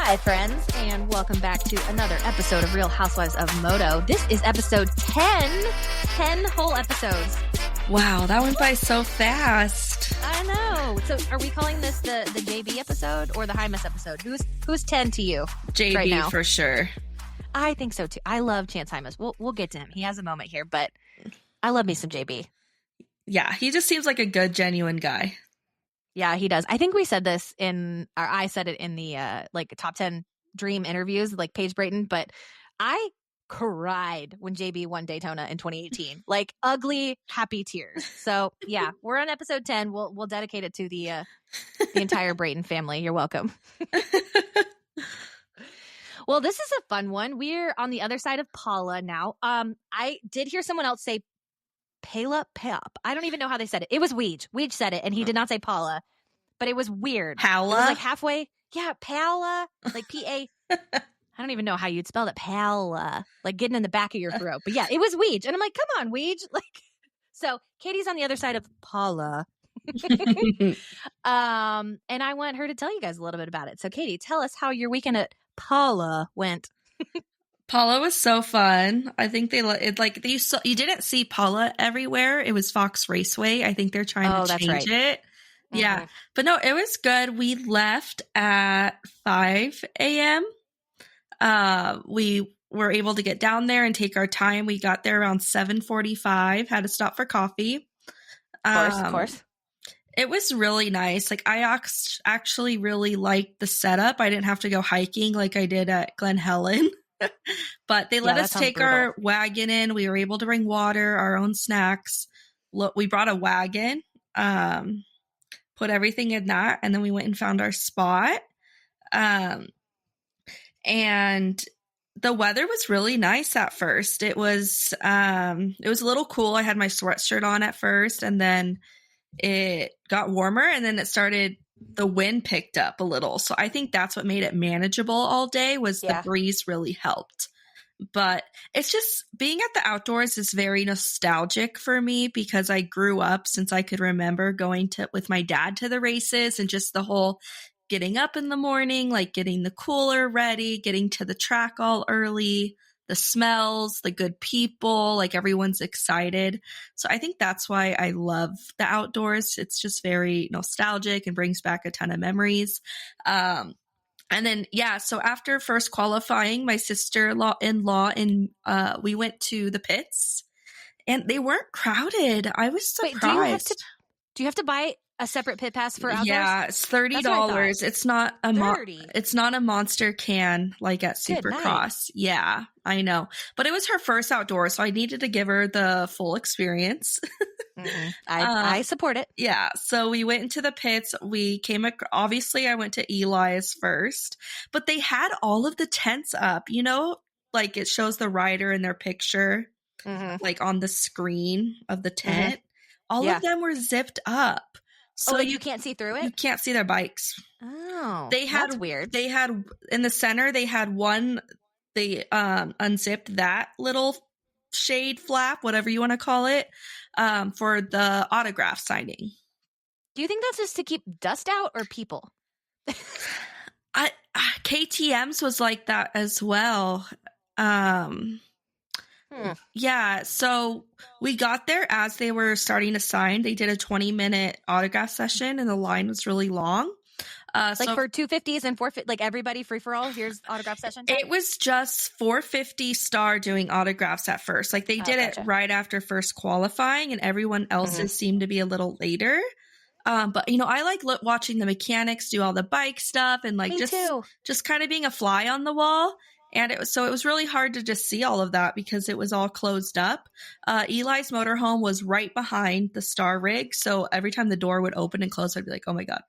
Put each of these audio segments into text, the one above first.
Hi, friends, and welcome back to another episode of Real Housewives of Moto. This is episode 10. 10 whole episodes. Wow, that went by so fast. I know. So are we calling this the JB episode or the Hymus episode? Who's 10 to you JB right now? For sure. I think so, too. I love Chance Hymus. We'll get to him. He has a moment here, but I love me some JB. Yeah, he just seems like a good, genuine guy. Yeah, he does. I think we said this I said it in the top 10 dream interviews, like Paige Brayton, but I cried when JB won Daytona in 2018. Like ugly, happy tears. So yeah, we're on episode 10. We'll dedicate it to the entire Brayton family. You're welcome. Well, this is a fun one. We're on the other side of Paula now. I did hear someone else say Paula. I don't even know how they said it. It was Weege. Weege said it, and he did not say Paula, but it was weird. Paula? It was like halfway. Yeah, Paula. Like P-A. I don't even know how you'd spell that. Paula. Like getting in the back of your throat. But yeah, it was Weege. And I'm like, come on, Weege. Like, so Katie's on the other side of Paula. And I want her to tell you guys a little bit about it. So Katie, tell us how your weekend at Paula went. Paula was so fun. I think you didn't see Paula everywhere. It was Fox Raceway. I think they're trying to change it. Mm-hmm. Yeah. But no, it was good. We left at 5 a.m. We were able to get down there and take our time. We got there around 7:45, had to stop for coffee. Of course. It was really nice. Like I actually really liked the setup. I didn't have to go hiking like I did at Glen Helen. But they let us take our wagon in. We were able to bring water, our own snacks. Look, we brought a wagon, put everything in that, and then we went and found our spot. And the weather was really nice at first. It was a little cool. I had my sweatshirt on at first, and then it got warmer, and then the wind picked up a little. So I think that's what made it manageable all day was the breeze really helped. But it's just being at the outdoors is very nostalgic for me because I grew up since I could remember going with my dad to the races and just the whole getting up in the morning, like getting the cooler ready, getting to the track all early, the smells, the good people, like everyone's excited. So I think that's why I love the outdoors. It's just very nostalgic and brings back a ton of memories. And then, so after first qualifying, my sister-in-law and we went to the pits and they weren't crowded. I was surprised. Wait, do you have to buy a separate pit pass for outdoors? Yeah, it's $30. It's not a monster can like at Supercross. Yeah, I know. But it was her first outdoor, so I needed to give her the full experience. Mm-hmm. I support it. Yeah, so we went into the pits. Obviously I went to Eli's first, but they had all of the tents up, like it shows the rider in their picture, like on the screen of the tent. All of them were zipped up. So you can't see through it? You can't see their bikes. Oh, that's weird. They had, in the center, they had unzipped that little shade flap, whatever you want to call it, for the autograph signing. Do you think that's just to keep dust out or people? KTM's was like that as well. Yeah, so we got there as they were starting to sign. They did a 20-minute autograph session, and the line was really long. For 250s and 450, like everybody free for all. Here's autograph session. It was just 450 Star doing autographs at first. Like they did it right after first qualifying, and everyone else's seemed to be a little later. But I like watching the mechanics do all the bike stuff and like just kind of being a fly on the wall. And it was really hard to just see all of that because it was all closed up. Eli's motorhome was right behind the Star rig. So every time the door would open and close, I'd be like, oh my God.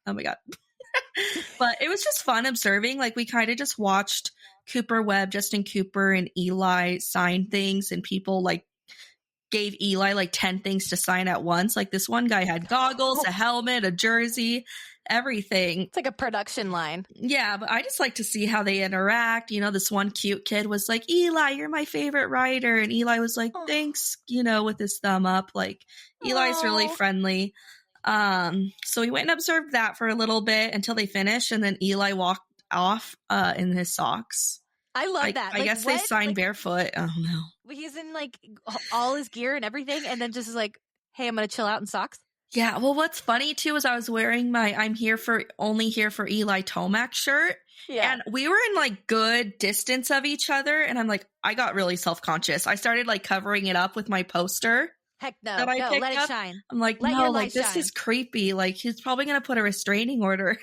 But it was just fun observing. Like we kind of just watched Cooper Webb, Justin Cooper, and Eli sign things, and people like gave Eli like 10 things to sign at once. Like this one guy had goggles, a helmet, a jersey, everything. It's like a production line. Yeah, but I just like to see how they interact. This one cute kid was like, Eli, you're my favorite rider. And Eli was like, thanks, with his thumb up. Like Eli's really friendly. So we went and observed that for a little bit until they finished. And then Eli walked off in his socks. I love that. I guess they signed like, barefoot. I don't know. He's in like all his gear and everything, and then just is like, "Hey, I'm gonna chill out in socks." Yeah. Well, what's funny too is I was wearing my only here for Eli Tomac shirt. Yeah. And we were in like good distance of each other. And I'm like, I got really self-conscious. I started like covering it up with my poster. Heck no, let it shine. I'm like, no, like this is creepy. Like he's probably going to put a restraining order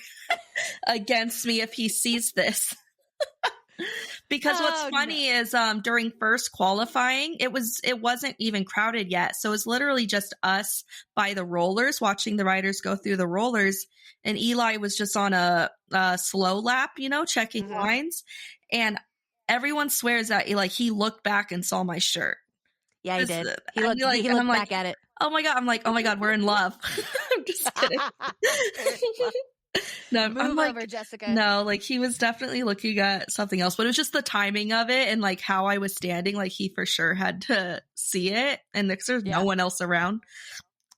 against me if he sees this. Because what's funny is during first qualifying, it wasn't even crowded yet. So it's literally just us by the rollers watching the riders go through the rollers. And Eli was just on a slow lap, checking lines. And everyone swears that he looked back and saw my shirt. Yeah, he did. He looked back at it. Oh my God. I'm like, oh my God, we're in love. I'm just kidding. No, Move over, Jessica. No, like he was definitely looking at something else, but it was just the timing of it and like how I was standing. Like he for sure had to see it, and there's no one else around,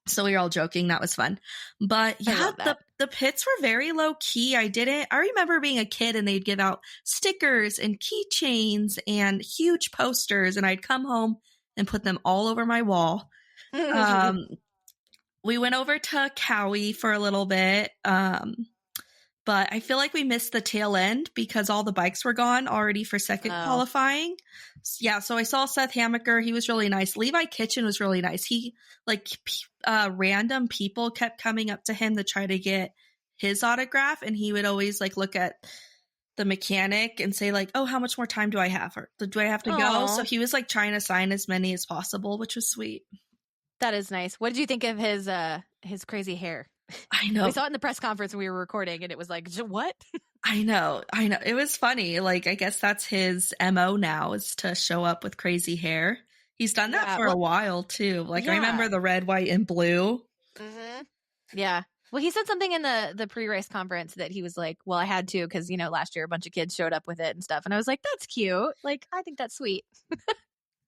so we were all joking. That was fun, but yeah, the pits were very low key. I remember being a kid and they'd give out stickers and keychains and huge posters, and I'd come home and put them all over my wall. We went over to Cowie for a little bit, but I feel like we missed the tail end because all the bikes were gone already for second qualifying. Yeah, so I saw Seth Hamaker. He was really nice. Levi Kitchen was really nice. He, random people kept coming up to him to try to get his autograph, and he would always, look at the mechanic and say, oh, how much more time do I have? Or do I have to go? So he was, trying to sign as many as possible, which was sweet. That is nice. What did you think of his crazy hair? I know. We saw it in the press conference when we were recording, and it was like, what? I know. It was funny. I guess that's his MO now, is to show up with crazy hair. He's done that for a while, too. I remember the red, white, and blue. Mm-hmm. Yeah. Well, he said something in the pre-race conference that he was like, well, I had to because, last year a bunch of kids showed up with it and stuff. And I was like, that's cute. I think that's sweet.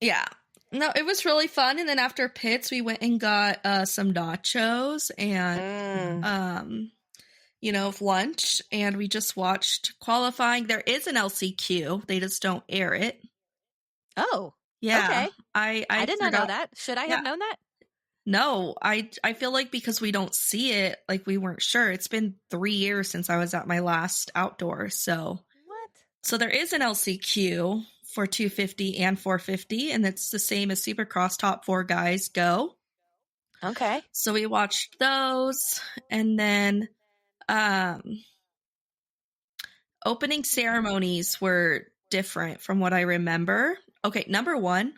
Yeah. No, it was really fun. And then after pits, we went and got some nachos and, lunch. And we just watched qualifying. There is an LCQ. They just don't air it. Oh, yeah. Okay. I did not know that. Should I have known that? No, I feel like because we don't see it, we weren't sure. It's been 3 years since I was at my last outdoor. So what? So there is an LCQ for 250 and 450, and it's the same as Supercross. Top 4 guys go. Okay. So we watched those, and then opening ceremonies were different from what I remember. Okay, number 1,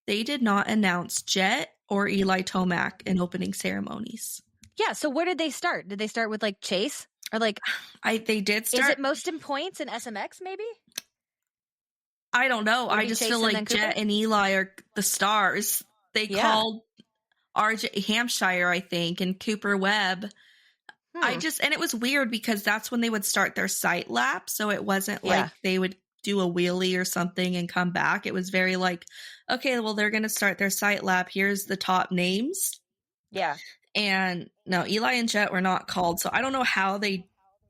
they did not announce Jet or Eli Tomac in opening ceremonies. Yeah, so where did they start? Did they start with Chase? Or they did start. Is it most in points in SMX maybe? I don't know. Maybe I just feel like Jet and Eli are the stars. They called RJ Hampshire, I think, and Cooper Webb. And it was weird because that's when they would start their sight lap. So it wasn't like they would do a wheelie or something and come back. It was very okay, well, they're going to start their sight lap. Here's the top names. Yeah. And no, Eli and Jet were not called. So I don't know how they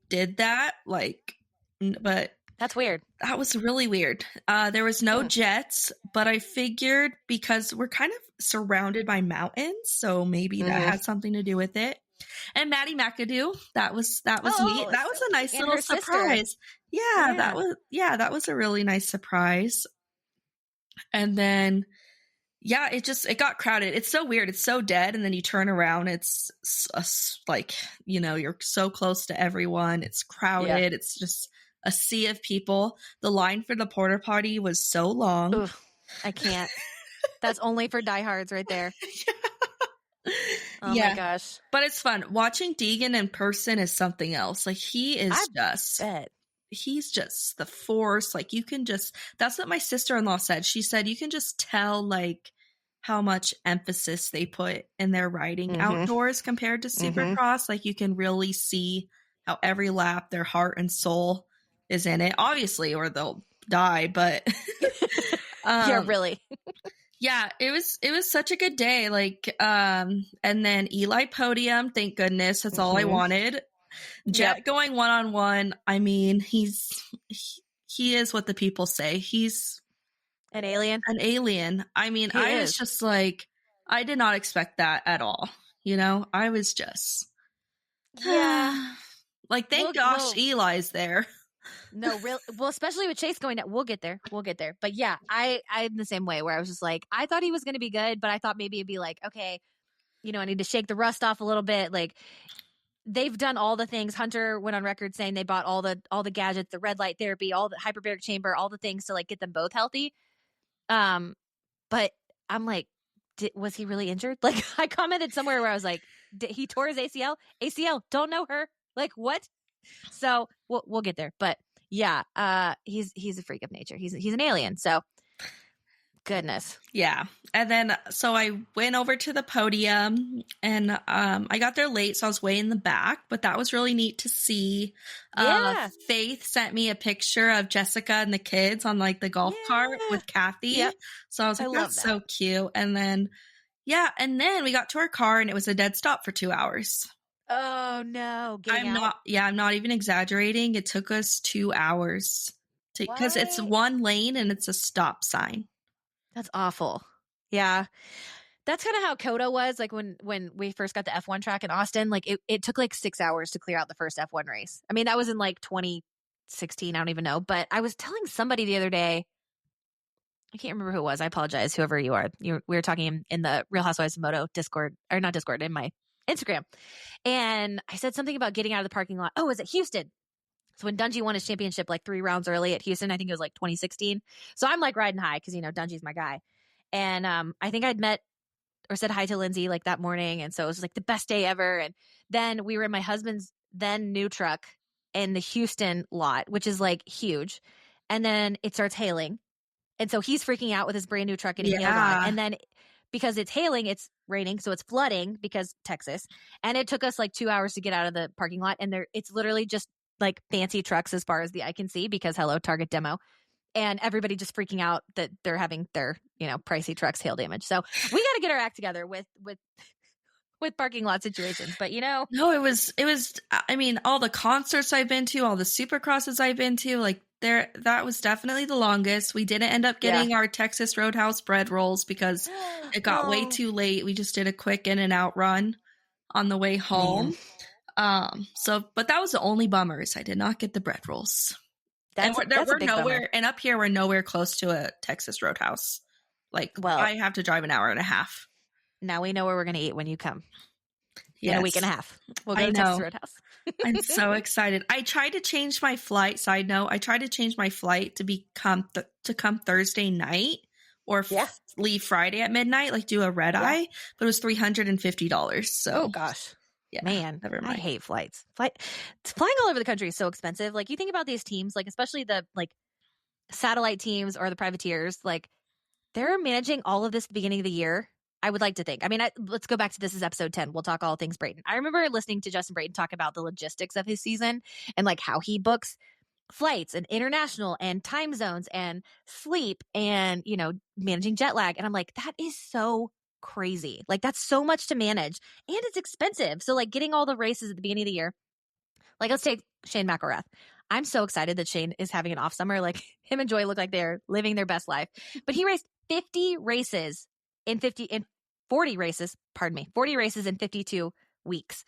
did that. But that's weird. That was really weird. There was no Jets, but I figured because we're kind of surrounded by mountains, so maybe that had something to do with it. And Maddie McAdoo, that was neat. That was a nice little surprise. Yeah, that was a really nice surprise. And then it got crowded. It's so weird. It's so dead, and then you turn around, it's you're so close to everyone. It's crowded. Yeah. It's just a sea of people. The line for the porta potty was so long. Ooh, I can't. That's only for diehards right there. Oh my gosh. But it's fun. Watching Deegan in person is something else. He is he's just the force. You can just, that's what my sister-in-law said. She said, you can just tell how much emphasis they put in their riding outdoors compared to Supercross. You can really see how every lap their heart and soul is in it, obviously, or they'll die, but yeah, really. Yeah, it was such a good day. And then Eli Podium, thank goodness. That's all I wanted. Jet going one-on-one. I mean, he is what the people say. He's An alien. an alien. I mean, He was is. just like, I did not expect that at all. You know, I was just, Yeah. like, thank gosh Eli's there. No, real well, especially with Chase going down. We'll get there. But yeah, I'm the same way where I was just like, I thought he was going to be good, but I thought maybe it'd be like, okay, you know, I need to shake the rust off a little bit. Like, they've done all the things. Hunter went on record saying they bought all the gadgets, the red light therapy, all the hyperbaric chamber, all the things to like get them both healthy. But I'm like, was he really injured? Like, I commented somewhere where I was like, he tore his ACL. ACL, don't know her. Like, what? So we'll get there. But yeah, he's a freak of nature. He's an alien. So goodness. Yeah. And then so I went over to the podium, and I got there late, so I was way in the back, but that was really neat to see. Faith sent me a picture of Jessica and the kids on like the golf cart with Kathy. Yep. So I was like, that's so cute. And then we got to our car, and it was a dead stop for 2 hours. Oh no. I'm not even exaggerating. It took us 2 hours because it's one lane and it's a stop sign. That's awful. Yeah. That's kind of how Coda was. Like when we first got the F1 track in Austin, like it took like 6 hours to clear out the first F1 race. I mean, that was in like 2016. I don't even know. But I was telling somebody the other day, I can't remember who it was. I apologize, whoever you are. We were talking in the Real Housewives of Moto Discord, or not Discord, in my Instagram. And I said something about getting out of the parking lot. Oh, was it Houston? So when Dungey won his championship like 3 rounds early at Houston, I think it was like 2016. So I'm like riding high because, you know, Dungey's my guy. And I think I'd met or said hi to Lindsay like that morning. And so it was like the best day ever. And then we were in my husband's then new truck in the Houston lot, which is like huge. And then it starts hailing. And so he's freaking out with his brand new truck getting hailed on. And then because it's hailing, it's raining. So it's flooding because Texas. And it took us like 2 hours to get out of the parking lot. And it's literally just like fancy trucks as far as the eye can see because hello, Target demo. And everybody just freaking out that they're having their, you know, pricey trucks hail damage. So we got to get our act together with parking lot situations. But, you know. No, it was, I mean, all the concerts I've been to, all the supercrosses I've been to, like that was definitely the longest. We didn't end up getting our Texas Roadhouse bread rolls because it got way too late. We just did a quick in and out run on the way home. But that was the only bummer is I did not get the bread rolls. We're nowhere, and up here we're nowhere close to a Texas Roadhouse. Like, I have to drive an hour and a half. Now we know where we're going to eat when you come. In a week and a half. We'll go to Texas Roadhouse. I'm so excited. I tried to change my flight. Side note, I tried to change my flight to come Thursday night or leave Friday at midnight, like do a red eye, but it was $350. So, oh gosh. Yeah, man, never mind. I hate flights. Flying all over the country is so expensive. Like, you think about these teams, like especially the like satellite teams or the privateers, like they're managing all of this at the beginning of the year. I would like to think. I mean, let's go back to this is episode 10. We'll talk all things Brayton. I remember listening to Justin Brayton talk about the logistics of his season and like how he books flights and international and time zones and sleep and, you know, managing jet lag. And I'm like, that is so crazy. Like, that's so much to manage and it's expensive. So like getting all the races at the beginning of the year, like let's take Shane McElrath. I'm so excited that Shane is having an off summer. Like him and Joy look like they're living their best life, but he raced 40 races in 52 weeks.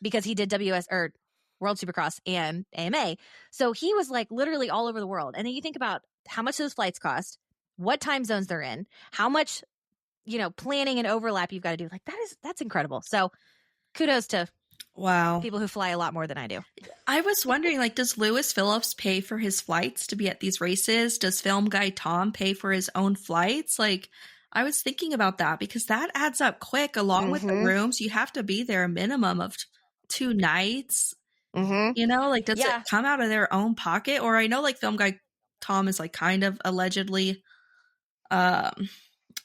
Because he did WS or World Supercross and AMA. So he was like literally all over the world. And then you think about how much those flights cost, what time zones they're in, how much, you know, planning and overlap you've got to do. Like that's incredible. So kudos to people who fly a lot more than I do. I was wondering, like, does Lewis Phillips pay for his flights to be at these races? Does film guy Tom pay for his own flights? Like, I was thinking about that because that adds up quick along with the rooms. You have to be there a minimum of 2 nights. You know, like, does it come out of their own pocket? Or I know like film guy Tom is like kind of allegedly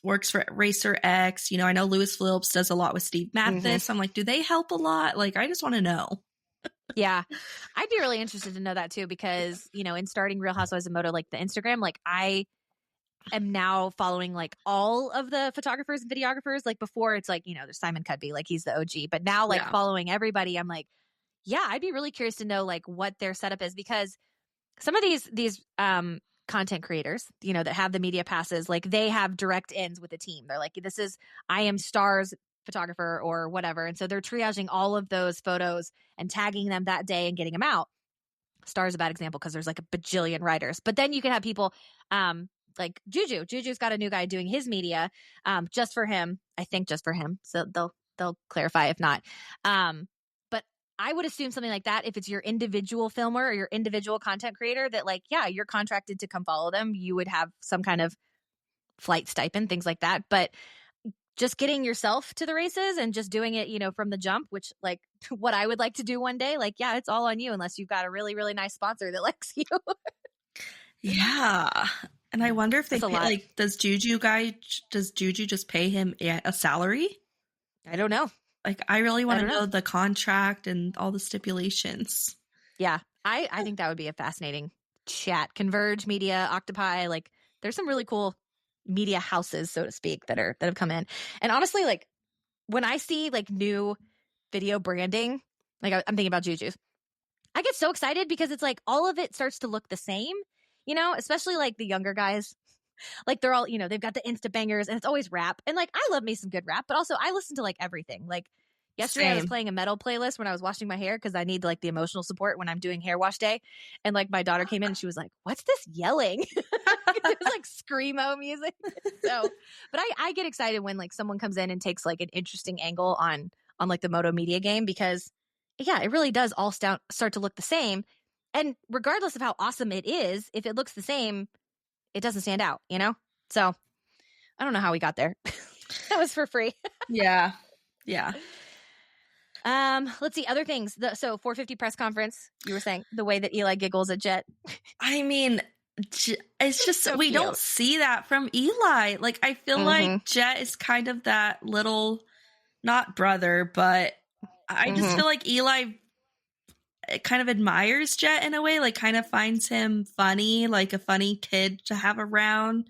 works for Racer X. You know, I know Lewis Phillips does a lot with Steve Mathis. I'm like, do they help a lot? Like, I just want to know. Yeah. I'd be really interested to know that too, because, you know, in starting Real Housewives of Moto, like the Instagram, like I am now following like all of the photographers and videographers. Like before it's like, you know, there's Simon Cudby, like he's the OG, but now like following everybody, I'm like, yeah, I'd be really curious to know like what their setup is, because some of these content creators, you know, that have the media passes, like they have direct ends with the team. They're like, this is, I am Star's photographer or whatever. And so they're triaging all of those photos and tagging them that day and getting them out. Star's a bad example because there's like a bajillion writers. But then you can have people like Juju. Juju's got a new guy doing his media just for him. I think just for him. So they'll clarify if not. But I would assume something like that, if it's your individual filmer or your individual content creator, that like, yeah, you're contracted to come follow them. You would have some kind of flight stipend, things like that. But just getting yourself to the races and just doing it, you know, from the jump, which like what I would like to do one day, like, yeah, it's all on you unless you've got a really, really nice sponsor that likes you. Yeah. And I wonder if they That's a pay, lot. like, does Juju just pay him a salary? I don't know. Like, I really want to don't know. know the contract and all the stipulations. Yeah. I think that would be a fascinating chat. Converge Media, Octopi, like there's some really cool media houses, so to speak, that have come in. And honestly, like when I see like new video branding, like I'm thinking about Juju's, I get so excited because it's like all of it starts to look the same, you know, especially like the younger guys. Like they're all, you know, they've got the Insta bangers and it's always rap. And like I love me some good rap, but also I listen to like everything. Like yesterday I was Same. playing a metal playlist when I was washing my hair because I need like the emotional support when I'm doing hair wash day. And like my daughter came in and she was like, "What's this yelling?" It was like screamo music. So, but I get excited when like someone comes in and takes like an interesting angle on like the Moto media game, because yeah, it really does all start to look the same. And regardless of how awesome it is, if it looks the same, it doesn't stand out, you know? So I don't know how we got there. That was for free. Yeah. Yeah. Let's see other things. So 450 press conference, you were saying the way that Eli giggles at Jet. I mean, it's just, So we cute. don't see that from Eli. Like, I feel like Jet is kind of that little, not brother, but I just feel like Eli kind of admires Jet in a way, like kind of finds him funny, like a funny kid to have around,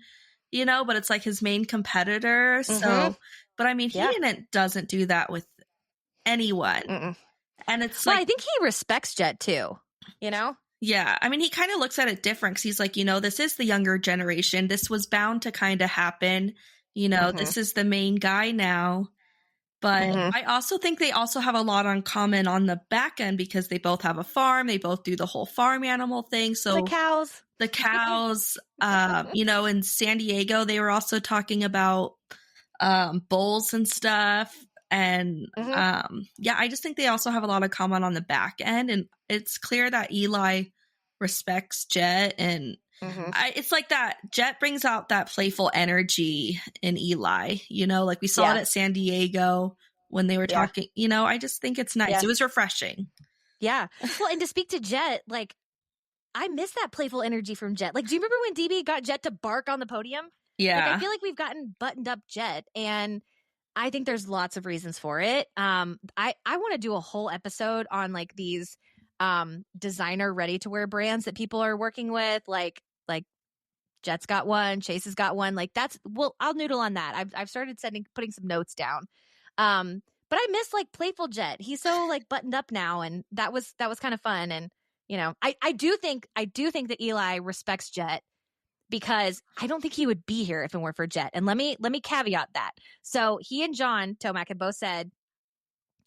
you know, but it's like his main competitor. So, but I mean, he doesn't do that with anyone. And it's well, like, I think he respects Jet too, you know? yeah. I mean, he kind of looks at it different because he's like, you know, this is the younger generation. This was bound to kind of happen. You know, this is the main guy now. But I also think they also have a lot in common on the back end because they both have a farm. They both do the whole farm animal thing. So the cows, you know, in San Diego, they were also talking about bulls and stuff. And yeah, I just think they also have a lot of common on the back end. And it's clear that Eli respects Jet. And it's like that Jet brings out that playful energy in Eli, you know, like we saw it at San Diego when they were talking, you know, I just think it's nice. It was refreshing. Yeah. Well, and to speak to Jet, like I miss that playful energy from Jet. Like, do you remember when DB got Jet to bark on the podium? Yeah. Like, I feel like we've gotten buttoned up Jet, and I think there's lots of reasons for it. I want to do a whole episode on like these designer ready to wear brands that people are working with, like Jet's got one, Chase has got one. Like I'll noodle on that. I've started putting some notes down. But I miss like playful Jet. He's so like buttoned up now, and that was kind of fun. And you know, I do think that Eli respects Jet, because I don't think he would be here if it weren't for Jet. And let me caveat that. So he and John Tomac have both said,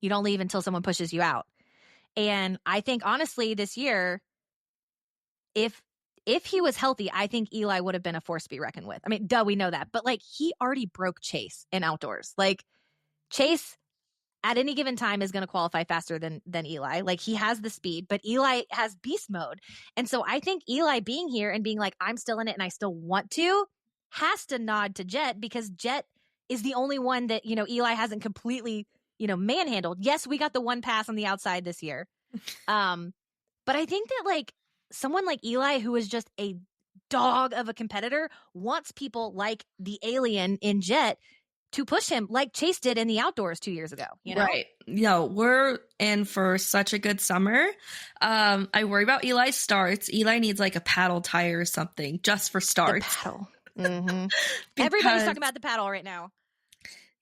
you don't leave until someone pushes you out. And I think honestly this year, if he was healthy, I think Eli would have been a force to be reckoned with. I mean, we know that. But like he already broke Chase in outdoors. Like Chase at any given time is going to qualify faster than Eli. Like he has the speed, but Eli has beast mode. And so I think Eli being here and being like, I'm still in it and I still want to, has to nod to Jet, because Jet is the only one that, you know, Eli hasn't completely, you know, manhandled. Yes, we got the one pass on the outside this year. But I think that like someone like Eli, who is just a dog of a competitor, wants people like the alien in Jet to push him like Chase did in the outdoors 2 years ago, you know? Right. No, we're in for such a good summer. I worry about Eli's starts. Eli needs like a paddle tire or something just for starts. The paddle. Everybody's talking about the paddle right now.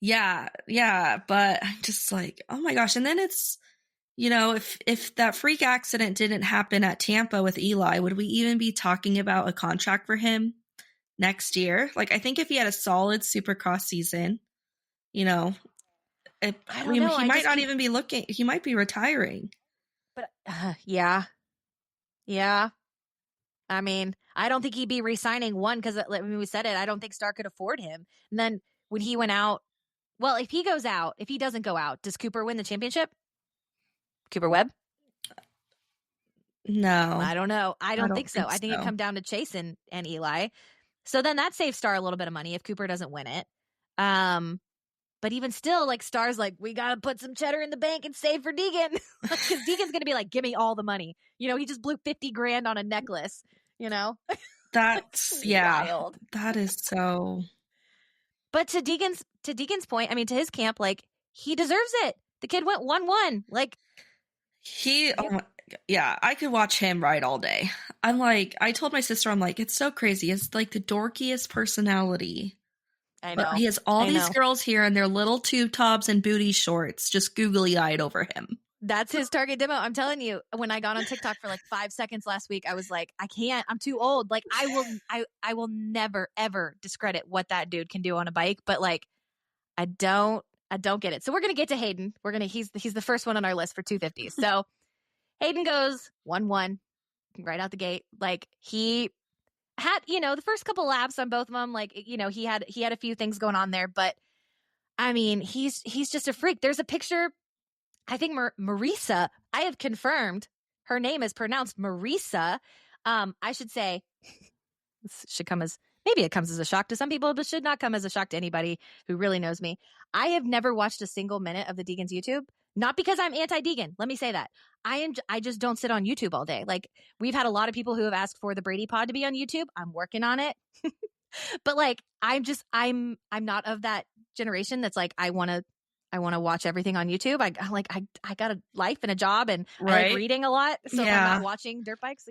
Yeah. But I'm just like, oh my gosh. And then it's You know, if that freak accident didn't happen at Tampa with Eli, would we even be talking about a contract for him next year? Like, I think if he had a solid Supercross season, you know, I don't know. he I might just not keep, even be looking. He might be retiring. but yeah. I mean, I don't think he'd be re-signing one because when we said it, I don't think Star could afford him. And then when he went out, well, if he doesn't go out, does Cooper win the championship? Cooper Webb? No, I don't know. I don't think don't so. think I think it so. come down to Chase and Eli. So then that saves Star a little bit of money if Cooper doesn't win it. But even still, like Star's like, we gotta put some cheddar in the bank and save for Deegan. Because Deegan's gonna be like, give me all the money. You know, he just blew $50,000 on a necklace, you know? That's yeah. Wild. That is so. But to Deegan's point, I mean, to his camp, like, he deserves it. The kid went 1-1. Like, Yeah, I could watch him ride all day. I'm like, I told my sister, I'm like, it's so crazy. It's like the dorkiest personality. I But know. he has all I these know. girls here in their little tube tops and booty shorts, just googly eyed over him. That's his target demo. I'm telling you, when I got on TikTok for like 5 seconds last week, I was like, I can't. I'm too old. Like, I will never ever discredit what that dude can do on a bike. But like, I don't get it. So we're gonna get to Hayden. He's the first one on our list for 250s. So Hayden goes 1-1 right out the gate. Like, he had, the first couple laps on both of them. Like, he had a few things going on there, but I mean, he's just a freak. There's a picture. I think Marisa, I have confirmed her name is pronounced Marisa. I should say, this should come as, maybe it comes as a shock to some people, but should not come as a shock to anybody who really knows me. I have never watched a single minute of the Deegan's YouTube. Not because I'm anti-Deegan. Let me say that. I just don't sit on YouTube all day. Like, we've had a lot of people who have asked for the Brady Pod to be on YouTube. I'm working on it. But like, I'm not of that generation that's like, I want to watch everything on YouTube. I got a life and a job, and I like reading a lot. So if I'm not watching dirt bikes,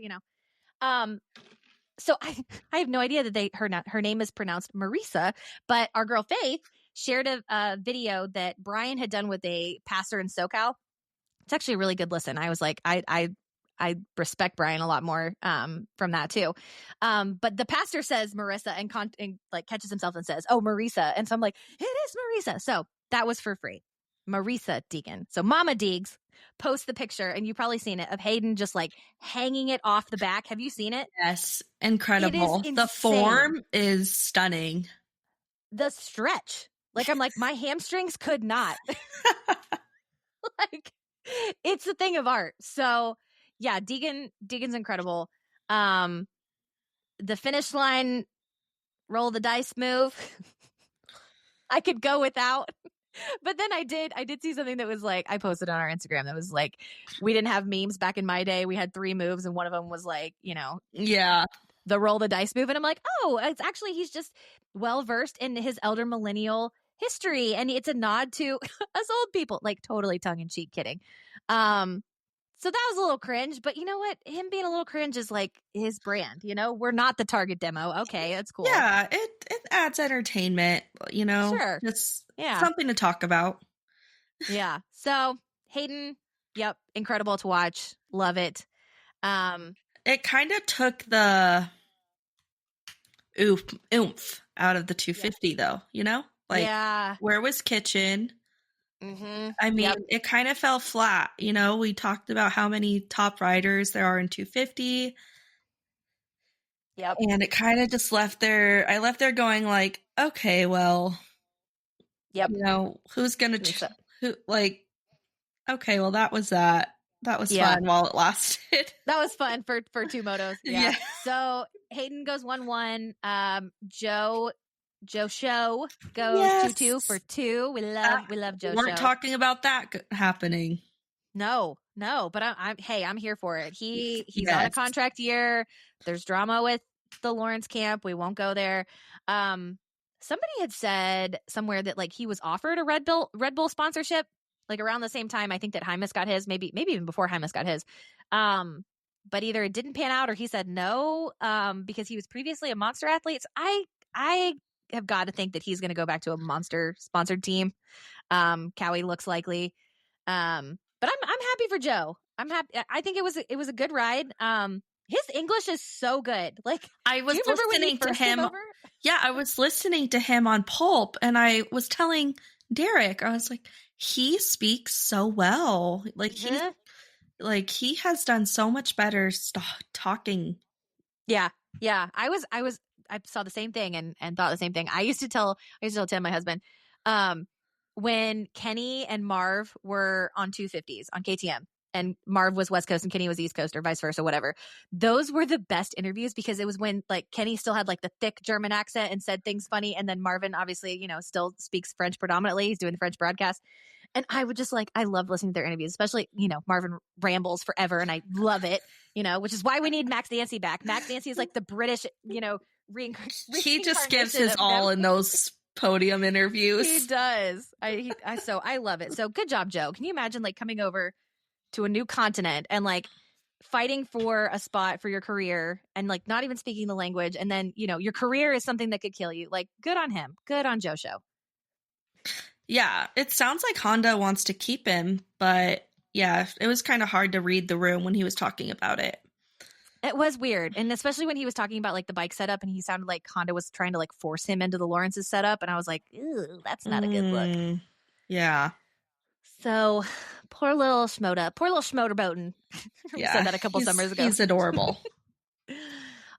so I have no idea that her name is pronounced Marisa, but our girl Faith shared a video that Brian had done with a pastor in SoCal. It's actually a really good listen. I was like, I respect Brian a lot more from that too. But the pastor says Marissa and like catches himself and says, "Oh, Marisa," and so I'm like, "It is Marisa." So that was for free. Marisa Deegan. So Mama Deegs post the picture, and you've probably seen it, of Hayden just like hanging it off the back. Have you seen it? Yes, incredible. It is the insane. form is stunning. The stretch, like, I'm like, my hamstrings could not. Like, it's a thing of art. So yeah, Deegan's incredible. The finish line roll the dice move. I could go without. But then I did see something that was like, I posted on our Instagram that was like, we didn't have memes back in my day. We had 3 moves, and one of them was like, the roll the dice move. And I'm like, oh, it's actually, he's just well versed in his elder millennial history, and it's a nod to us old people. Like, totally tongue in cheek, kidding. So that was a little cringe, but you know what? Him being a little cringe is like his brand. We're not the target demo. Okay, that's cool. Yeah, it adds entertainment. Sure. It's something to talk about. Yeah. So Hayden, yep, incredible to watch. Love it. It kind of took the oomph out of the 250 though, Like, where was Kitchen? Mm-hmm. I mean, it kind of fell flat. We talked about how many top riders there are in 250. Yep. And it kind of just left there. I left there going like, okay, well, yep. Who's going to, okay, well, that was that. That was fun while it lasted. That was fun for 2 motos. Yeah. So Hayden goes 1-1. Joe Show goes 2-2 for 2. We love Joe Show. Weren't talking about that happening. No, but I'm here for it. He's on a contract year. There's drama with the Lawrence camp. We won't go there. Somebody had said somewhere that like he was offered a Red Bull sponsorship, like around the same time I think that Hymas got his, maybe even before Hymas got his. But either it didn't pan out or he said no, because he was previously a Monster athlete. So I have got to think that he's going to go back to a Monster sponsored team. Cowie looks likely. But I'm happy for Joe. I'm happy. I think it was a good ride. His English is so good. Like, I was do you remember when he listening to first came him. over? Yeah, I was listening to him on Pulp, and I was telling Derek, I was like, he speaks so well. Like he has done so much better talking. Yeah. I saw the same thing and thought the same thing. I used to tell Tim, my husband, when Kenny and Marv were on 250s on KTM, and Marv was West Coast and Kenny was East Coast, or vice versa, whatever. Those were the best interviews, because it was when like Kenny still had like the thick German accent and said things funny. And then Marvin obviously, still speaks French predominantly. He's doing the French broadcast. And I would just I love listening to their interviews, especially, Marvin rambles forever and I love it, which is why we need Max Dancy back. Max Dancy is like the British, he just gives his all in those podium interviews. He does. I love it. So good job, Joe. Can you imagine coming over to a new continent and fighting for a spot for your career and not even speaking the language, and then your career is something that could kill you? Good on him. Good on Joe Show. Yeah, it sounds like Honda wants to keep him, but yeah, it was kind of hard to read the room when he was talking about it. It was weird, and especially when he was talking about the bike setup, and he sounded like Honda was trying to force him into the Lawrence's setup, and I was like, ew, that's not a good look. Yeah. So poor little Schmoderboten. Yeah, said that a couple summers ago. He's adorable.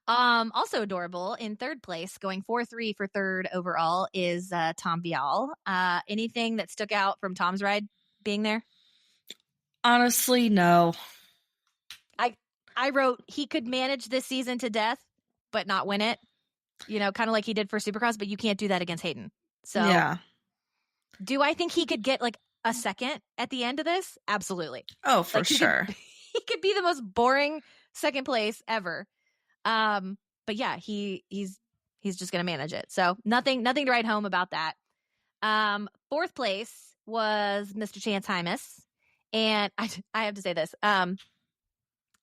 Also adorable in third place, going 4-3 for third overall, is Tom Vial. Anything that stuck out from Tom's ride being there? Honestly, no. I wrote he could manage this season to death, but not win it. Kind of like he did for Supercross, but you can't do that against Hayden. So yeah. Do I think he could get a second at the end of this? Absolutely. Oh, for sure. He could be the most boring second place ever. But yeah, he's just gonna manage it. So nothing to write home about that. Fourth place was Mr. Chance Hymas, and I have to say this.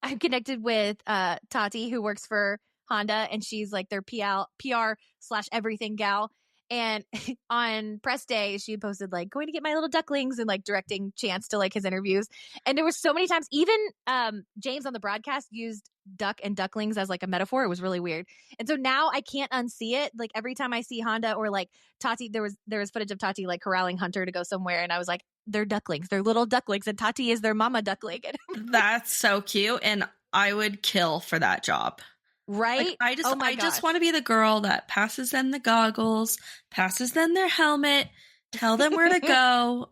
I'm connected with Tati, who works for Honda, and she's their PR/everything gal. And on press day, she posted going to get my little ducklings and directing Chance to his interviews. And there were so many times, even James on the broadcast used duck and ducklings as a metaphor. It was really weird. And so now I can't unsee it. Every time I see Honda or Tati, there was footage of Tati corralling Hunter to go somewhere, and I was like, they're ducklings, they're little ducklings, and Tati is their mama duckling. That's so cute, and I would kill for that job. Right? I just want to be the girl that passes them the goggles, passes them their helmet, tell them where to go.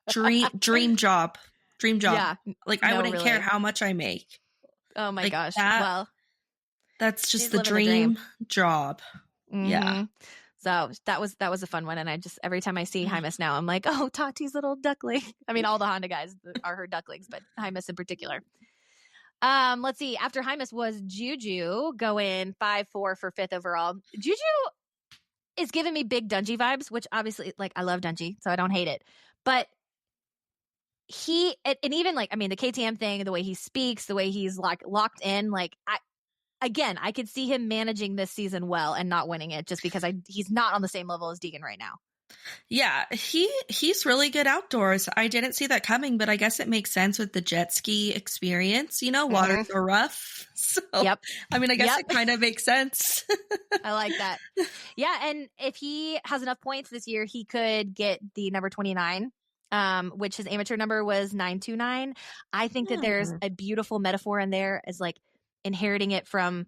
Dream job. Yeah, I wouldn't care how much I make. Oh my gosh. Well, that's just the dream job. Mm-hmm. Yeah. So that was a fun one. And I just, every time I see Hymas now, I'm like, oh, Tati's little duckling. I mean, all the Honda guys are her ducklings, but Hymas in particular. Let's see. After Hymas was Juju, going 5-4 for fifth overall. Juju is giving me big Dungey vibes, which obviously, I love Dungey, so I don't hate it. But and even the KTM thing, the way he speaks, the way he's locked in, I could see him managing this season well and not winning it, just because he's not on the same level as Deegan right now. Yeah, he's really good outdoors. I didn't see that coming, but I guess it makes sense with the jet ski experience. Water's so rough. So, yep. I mean, I guess it kind of makes sense. I like that. Yeah, and if he has enough points this year, he could get the number 29, which his amateur number was 929. I think that there's a beautiful metaphor in there as inheriting it from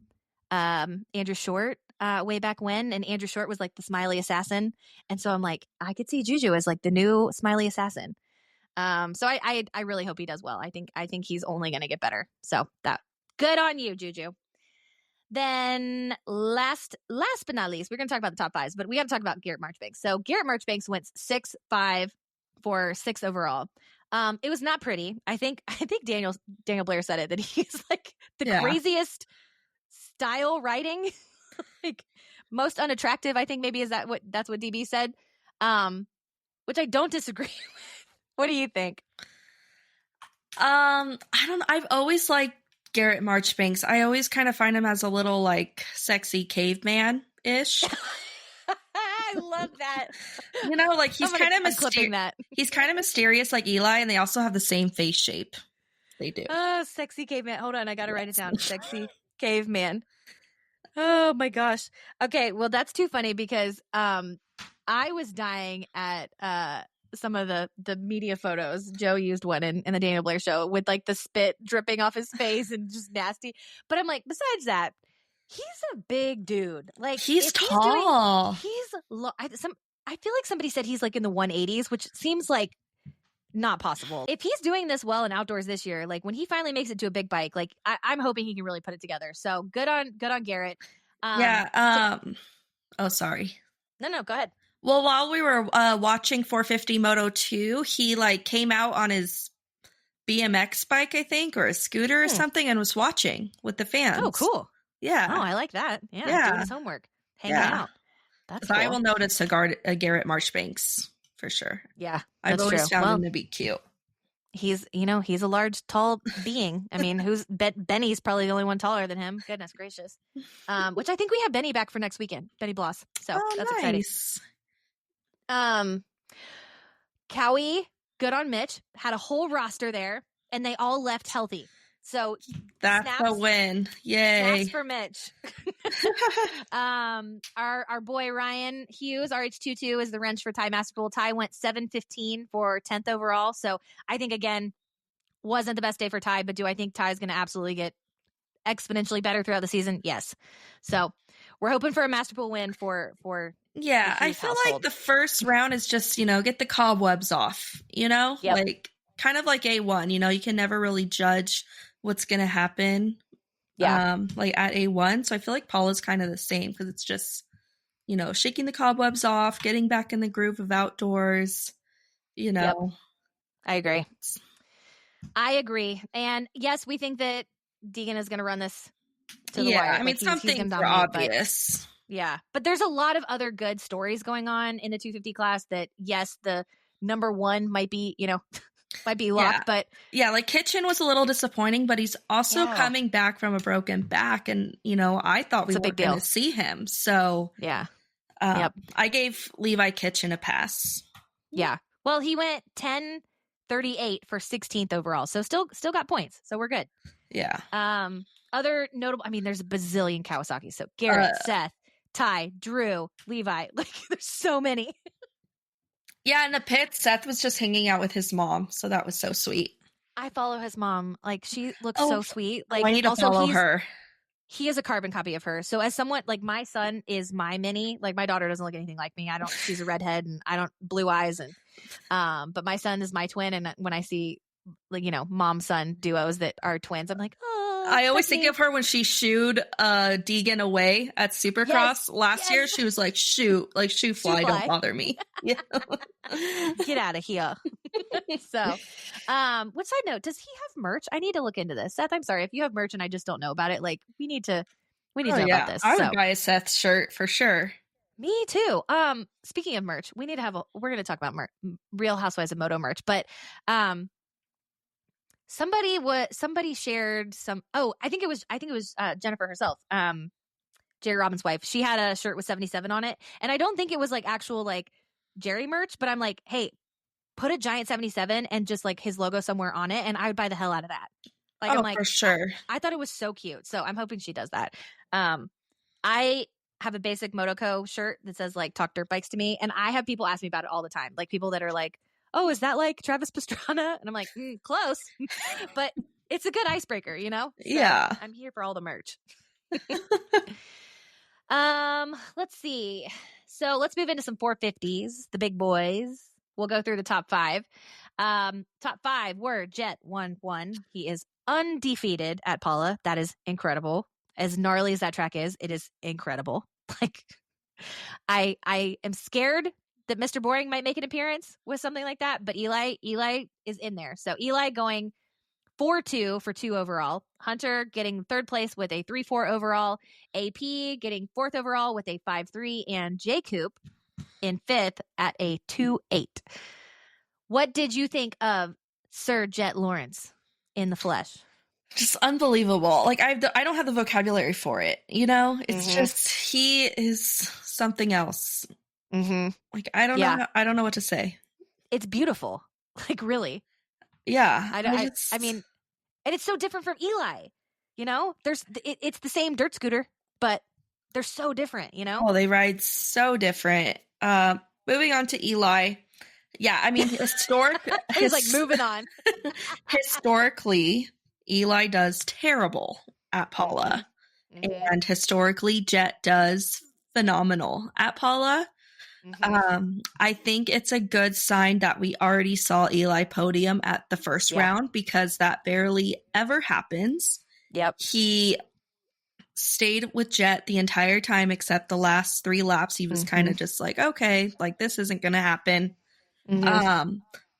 Andrew Short way back when, and Andrew Short was the smiley assassin, and so I'm I could see Juju as the new smiley assassin. So I really hope he does well. I think he's only going to get better. So that good on you, Juju. Then last but not least, we're going to talk about the top fives, but we got to talk about Garrett Marchbanks. So Garrett Marchbanks went 6-5 for 6th overall. It was not pretty. I think Daniel Blair said it, that he's the craziest style riding, most unattractive. I think maybe that's what DB said, which I don't disagree with. What do you think? I don't know. I've always liked Garrett Marchbanks. I always kind of find him as a little sexy caveman ish. I love that. He's kind of mysterious. He's kind of mysterious like Eli, and they also have the same face shape. They do. Oh, sexy caveman. Hold on, I gotta write it down. Sexy caveman. Oh my gosh. Okay, well that's too funny because I was dying at some of the media photos. Joe used one in the Daniel Blair show with like the spit dripping off his face and just nasty. But I'm like, besides that, he's a big dude. Like He's if tall. I feel like somebody said he's like in the 180s, which seems like not possible. If he's doing this well in outdoors this year, like when he finally makes it to a big bike, like I'm hoping he can really put it together. So good on Garrett. Oh, sorry. No, go ahead. Well, while we were watching 450 Moto 2, he like came out on his BMX bike, I think, or a scooter or something, and was watching with the fans. Oh, cool. Yeah. Oh, I like that. Yeah. Doing his homework, hanging out. That's cool. I will notice a Garrett Marchbanks for sure. Yeah, I've always found him to be cute. He's a large, tall being. I mean, Benny's probably the only one taller than him. Goodness gracious. Which I think we have Benny back for next weekend. Benny Bloss. So that's nice. Exciting. Cowie, good on Mitch. Had a whole roster there, and they all left healthy. So that's a win. Yay. Snaps for Mitch. Our boy Ryan Hughes, RH22, is the wrench for Ty Masterpool. Ty went 7:15 for 10th overall. So I think, again, wasn't the best day for Ty, but do I think Ty is going to absolutely get exponentially better throughout the season? Yes. So we're hoping for a Masterpool win for yeah, I feel like the first round is just, get the cobwebs off, Yep. like kind of like A1, you can never really judge what's going to happen. Yeah. Like at A1. So I feel like Paula's kind of the same because it's just, shaking the cobwebs off, getting back in the groove of outdoors, Yep. I agree. And yes, we think that Deegan is going to run this to the wire. I mean, something obvious. But there's a lot of other good stories going on in the 250 class that, yes, the number one might be, might be locked, but like Kitchen was a little disappointing, but he's also coming back from a broken back, and I thought we were going to see him. So I gave Levi Kitchen a pass. Yeah, well, he went 10:38 for 16th overall, so still got points, so we're good. Yeah. Other notable, I mean, there's a bazillion Kawasaki. So Garrett, Seth, Ty, Drew, Levi, like there's so many. Yeah, in the pits, Seth was just hanging out with his mom, so that was so sweet. I follow his mom. Like, she looks so sweet. Like, I need to follow her. He is a carbon copy of her. So as someone, like, my son is my mini. Like, my daughter doesn't look anything like me. She's a redhead, and I don't, blue eyes. And, but my son is my twin. And when I see, like, mom-son duos that are twins, I'm like, oh. I always think of her when she shooed Deegan away at Supercross last year. She was like, shoot fly, don't bother me. Get out of here. So, what side note, does he have merch? I need to look into this. Seth, I'm sorry if you have merch and I just don't know about it. Like, we need to know about this. I would buy a Seth shirt for sure. Me too. Speaking of merch, we need to we're going to talk about Real Housewives of Moto merch, but somebody shared some. Oh, I think it was Jennifer herself, Jerry Robbins' wife. She had a shirt with 77 on it, and I don't think it was like actual like Jerry merch, but I'm like, hey, put a giant 77 and just like his logo somewhere on it, and I would buy the hell out of that. Like, I'm like, for sure. I thought it was so cute, so I'm hoping she does that. I have a basic Motoco shirt that says like "Talk Dirt Bikes to Me," and I have people ask me about it all the time, like people that are like, oh, is that like Travis Pastrana? And I'm like, close, but it's a good icebreaker, So yeah. I'm here for all the merch. Let's see. So let's move into some 450s, the big boys. We'll go through the top five. Top five were Jet 1-1. He is undefeated at Paula. That is incredible. As gnarly as that track is, it is incredible. Like, I am scared that Mr. Boring might make an appearance with something like that, but Eli is in there. So Eli going 4-2 for 2 overall. Hunter getting third place with a 3-4 overall. AP getting fourth overall with a 5-3, and J Coop in fifth at a 2-8. What did you think of Sir Jet Lawrence in the flesh? Just unbelievable. Like, I don't have the vocabulary for it. It's just, he is something else. Mm-hmm. Like, I don't know what to say. It's beautiful. Like, really. Yeah. I mean, And it's so different from Eli. You know, it's the same dirt scooter, but they're so different, you know? Oh, they ride so different. Moving on to Eli. Yeah, I mean, He's like moving on. Historically, Eli does terrible at Paula. Mm-hmm. And historically, Jet does phenomenal at Paula. Mm-hmm. I think it's a good sign that we already saw Eli podium at the first round, because that barely ever happens. Yep. He stayed with Jet the entire time except the last 3 laps. He was kind of just like, okay, like this isn't going to happen.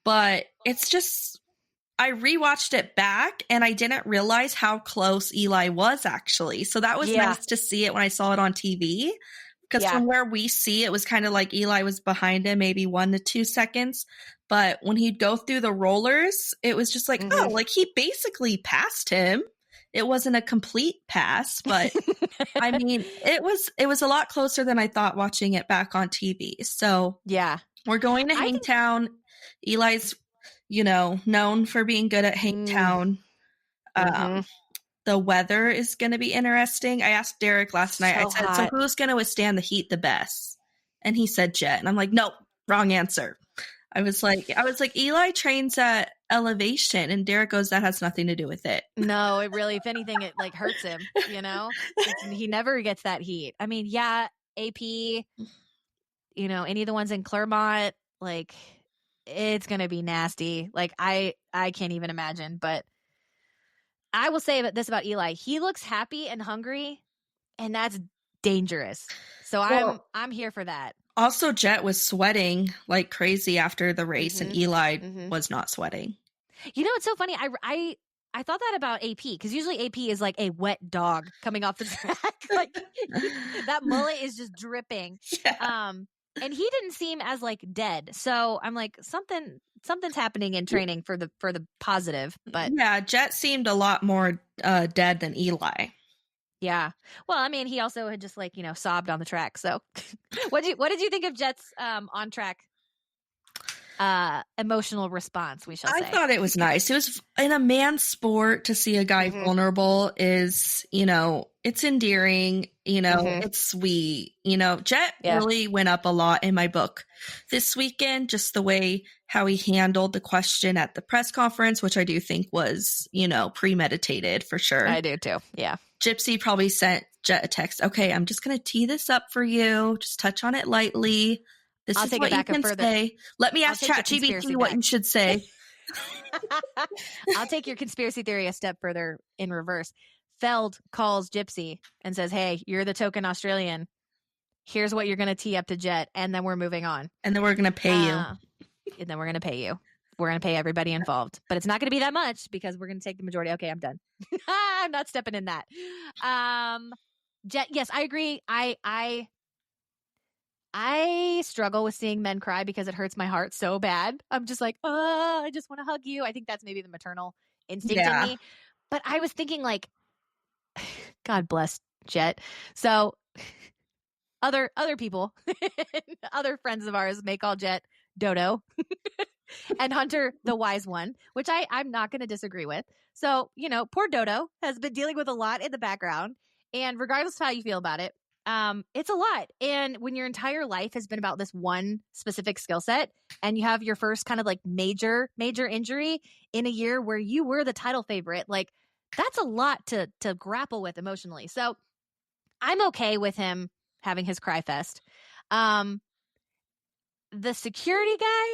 But it's just, I rewatched it back and I didn't realize how close Eli was actually. So that was nice to see it when I saw it on TV. Because from where we see, it was kind of like Eli was behind him maybe 1 to 2 seconds. But when he'd go through the rollers, it was just like, oh, like he basically passed him. It wasn't a complete pass, but I mean, it was a lot closer than I thought watching it back on TV. So we're going to Hangtown. Eli's, known for being good at Hangtown. The weather is going to be interesting. I asked Derek last night. I said, so who's going to withstand the heat the best? And he said Jet. And I'm like, nope, wrong answer. I was like, Eli trains at elevation. And Derek goes, that has nothing to do with it. No, it really, if anything, it like hurts him, he never gets that heat. I mean, AP, any of the ones in Claremont, like it's going to be nasty. Like I can't even imagine, but I will say this about Eli. He looks happy and hungry, and that's dangerous. So I'm here for that. Also, Jet was sweating like crazy after the race, and Eli was not sweating. It's so funny. I thought that about AP, because usually AP is like a wet dog coming off the track. Like that mullet is just dripping. Yeah. And he didn't seem as like dead. So I'm like, something's happening in training for the positive. But yeah, Jet seemed a lot more dead than Eli. Yeah. Well, I mean, he also had just like, sobbed on the track. So what did you think of Jet's on track emotional response, we shall say? I thought it was nice. It was, in a man's sport, to see a guy vulnerable is, it's endearing, it's sweet. Jet really went up a lot in my book this weekend, just the way how he handled the question at the press conference, which I do think was, premeditated for sure. I do too. Yeah. Gypsy probably sent Jet a text. Okay, I'm just going to tee this up for you. Just touch on it lightly. This is what you can say. Let me ask ChatGPT what you should say. I'll take your conspiracy theory a step further in reverse. Feld calls Gypsy and says, hey, you're the token Australian. Here's what you're going to tee up to Jet, and then we're moving on. And then we're going to pay you. And then we're going to pay you. We're going to pay everybody involved. But it's not going to be that much, because we're going to take the majority. Okay, I'm done. I'm not stepping in that. Jet, yes, I agree. I struggle with seeing men cry because it hurts my heart so bad. I'm just like, oh, I just want to hug you. I think that's maybe the maternal instinct in me. But I was thinking, like, God bless Jet. So other people, other friends of ours may call Jet Dodo and Hunter the wise one, which I'm not going to disagree with. So, poor Dodo has been dealing with a lot in the background. And regardless of how you feel about it, it's a lot. And when your entire life has been about this one specific skill set, and you have your first kind of like major injury in a year where you were the title favorite, like that's a lot to grapple with emotionally. So I'm okay with him having his cry fest. The security guy,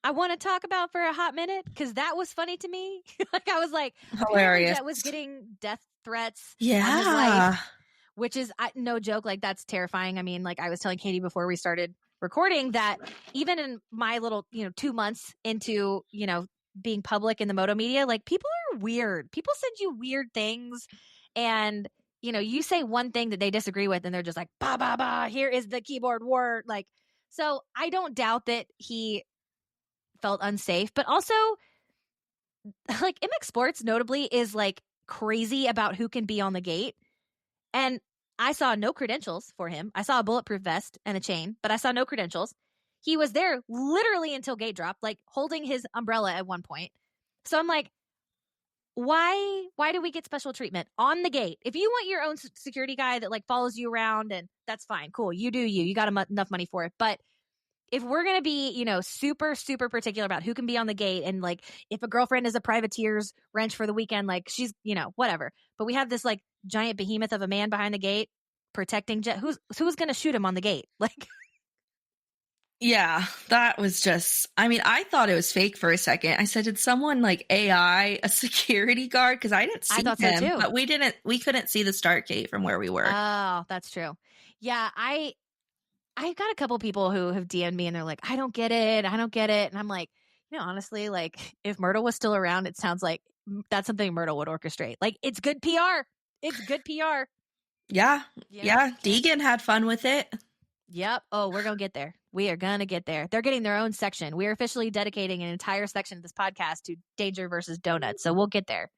I want to talk about for a hot minute, because that was funny to me. Like I was like, hilarious. Jet was getting death threats. Yeah. On his life, which is no joke. Like that's terrifying. I mean, like I was telling Katie before we started recording that even in my little, 2 months into, being public in the moto media, like people are weird. People send you weird things, and you say one thing that they disagree with, and they're just like, bah, bah, bah, here is the keyboard word. Like, so I don't doubt that he felt unsafe, but also like MX Sports notably is like crazy about who can be on the gate. And I saw no credentials for him. I saw a bulletproof vest and a chain, but I saw no credentials. He was there literally until gate drop, like holding his umbrella at one point. So I'm like, why do we get special treatment on the gate? If you want your own security guy that like follows you around, and that's fine, cool, you do you got enough money for it. But if we're gonna be, you know, super particular about who can be on the gate, and like if a girlfriend is a privateer's wrench for the weekend, like she's, you know, whatever, but we have this like giant behemoth of a man behind the gate protecting who's gonna shoot him on the gate? Like, Yeah, that was just, I mean, I thought it was fake for a second. I said, did someone like AI a security guard? Because I didn't see I thought him, so too. but we couldn't see the start gate from where we were. Oh, that's true. Yeah, I got a couple people who have DM'd me and they're like, I don't get it. And I'm like, you know, honestly, like if Myrtle was still around, it sounds like that's something Myrtle would orchestrate. Like, it's good PR. It's good PR. Yeah. You know? Yeah. Deegan had fun with it. Yep. Oh, we're going to get there. We are going to get there. They're getting their own section. We are officially dedicating an entire section of this podcast to Danger versus Donuts. So we'll get there.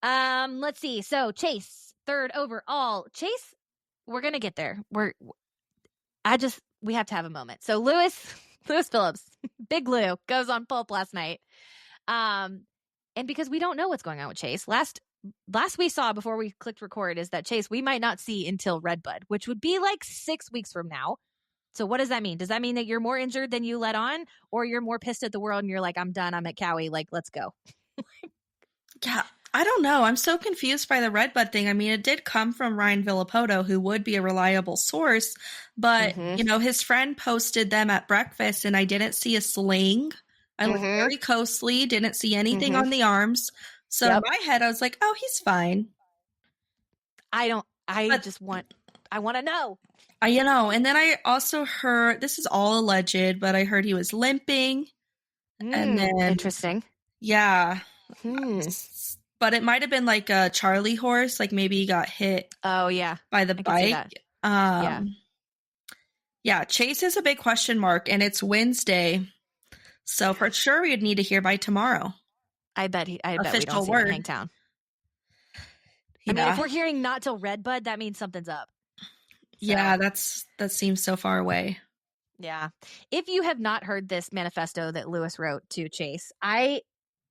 Let's see. So Chase, third overall. Chase, we're going to get there. We have to have a moment. So Lewis Phillips, Big Lou, goes on pulp last night. And because we don't know what's going on with Chase, last we saw before we clicked record is that Chase, we might not see until Redbud, which would be like 6 weeks from now. So what does that mean? Does that mean that you're more injured than you let on, or you're more pissed at the world and you're like, I'm done, I'm at Cowie, like, let's go? Yeah, I don't know. I'm so confused by the Redbud thing. I mean, it did come from Ryan Villapoto, who would be a reliable source, but, you know, his friend posted them at breakfast and I didn't see a sling. I looked very closely, didn't see anything on the arms. So in my head, I was like, oh, he's fine. I want to know. You know, and then I also heard, this is all alleged, but I heard he was limping. And then, interesting. Yeah. But it might have been like a Charlie horse, like maybe he got hit. Oh, yeah. By the bike. Yeah, Chase is a big question mark, and it's Wednesday. So for sure, we'd need to hear by tomorrow. I bet we don't see him in Hangtown. I mean, if we're hearing not till Redbud, that means something's up. So. Yeah, that seems so far away. Yeah. If you have not heard this manifesto that Lewis wrote to Chase, I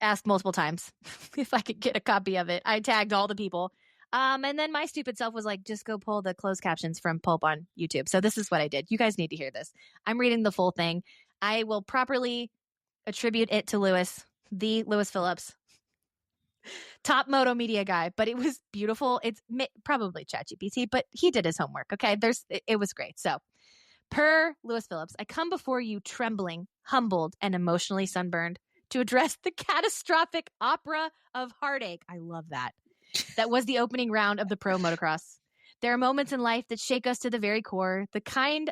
asked multiple times if I could get a copy of it. I tagged all the people. And then my stupid self was like, just go pull the closed captions from Pulp on YouTube. So this is what I did. You guys need to hear this. I'm reading the full thing. I will properly attribute it to Lewis, the Lewis Phillips, top Moto media guy, but it was beautiful. It's probably ChatGPT, but he did his homework. Okay. It was great. So per Lewis Phillips, I come before you trembling, humbled, and emotionally sunburned to address the catastrophic opera of heartache. I love that. That was the opening round of the pro motocross. There are moments in life that shake us to the very core. The kind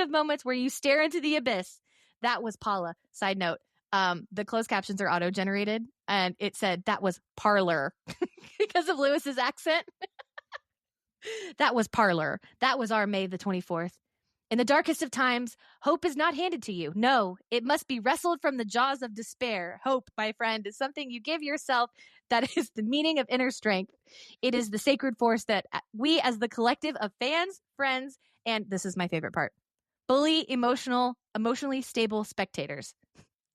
of moments where you stare into the abyss. That was Paula. Side note. The closed captions are auto-generated, and it said that was parlor because of Lewis's accent. That was parlor. That was our May the 24th. In the darkest of times, hope is not handed to you. No, it must be wrestled from the jaws of despair. Hope, my friend, is something you give yourself that is the meaning of inner strength. It is the sacred force that we as the collective of fans, friends, and this is my favorite part, fully emotionally stable spectators.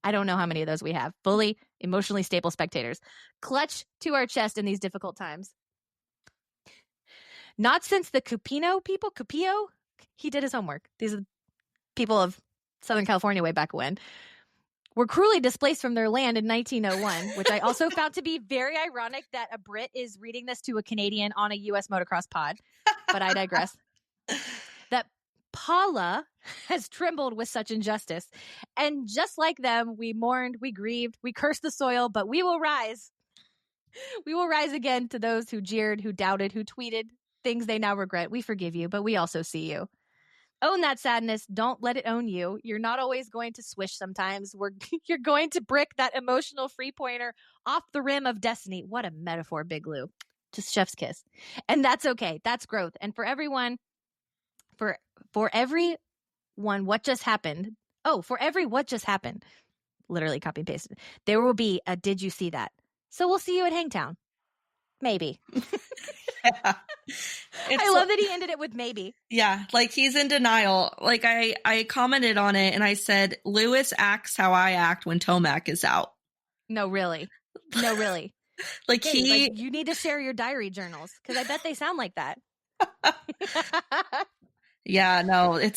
I don't know how many of those we have. Fully emotionally stable spectators. Clutch to our chest in these difficult times. Not since the Cupino people, Cupio, he did his homework. These are the people of Southern California way back when. Were cruelly displaced from their land in 1901, which I also found to be very ironic that a Brit is reading this to a Canadian on a U.S. motocross pod. But I digress. That Paula has trembled with such injustice. And just like them, we mourned, we grieved, we cursed the soil, but we will rise. We will rise again to those who jeered, who doubted, who tweeted things they now regret. We forgive you, but we also see you. Own that sadness. Don't let it own you. You're not always going to swish sometimes. You're going to brick that emotional free pointer off the rim of destiny. What a metaphor, Big Lou. Just chef's kiss. And that's okay. That's growth. And for everyone, for everyone, what just happened? Oh, for every what just happened, literally copy and pasted, there will be a did you see that? So we'll see you at Hangtown. Maybe. Yeah. I love that he ended it with maybe. Yeah, like he's in denial. Like I commented on it and I said, Lewis acts how I act when Tomac is out. No, really. No, really. Like Katie, he, like, you need to share your diary journals because I bet they sound like that. yeah, no, the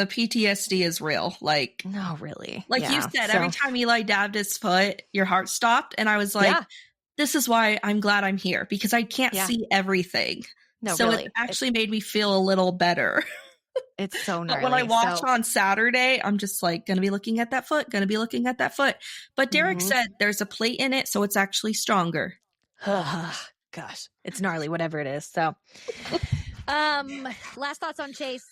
PTSD is real. No, really. Like you Yeah. said, So, every time Eli dabbed his foot, your heart stopped. And I was like, yeah. this is why I'm glad I'm here, because I can't Yeah. see everything. No, So it really. actually made me feel a little better. It's so But when I gnarly. watch So, on Saturday, I'm just like, gonna be looking at that foot, gonna be looking at that foot. But Derek mhm. said there's a plate in it, so it's actually stronger. Gosh, it's gnarly, whatever it is. So, last thoughts on Chase.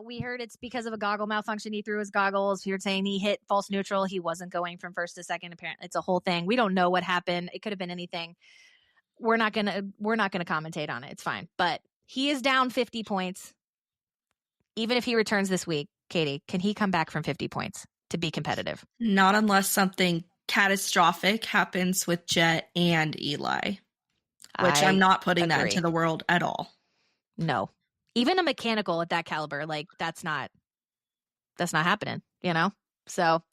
We heard it's because of a goggle malfunction. He threw his goggles. You're saying he hit false neutral. He wasn't going from first to second. Apparently, it's a whole thing. We don't know what happened. It could have been anything. We're not gonna commentate on it. It's fine. But he is down 50 points. Even if he returns this week, Katie, can he come back from 50 points to be competitive? Not unless something catastrophic happens with Jet and Eli, which I'm not putting that into the world at all. No. Even a mechanical at that caliber, like that's not happening, you know? So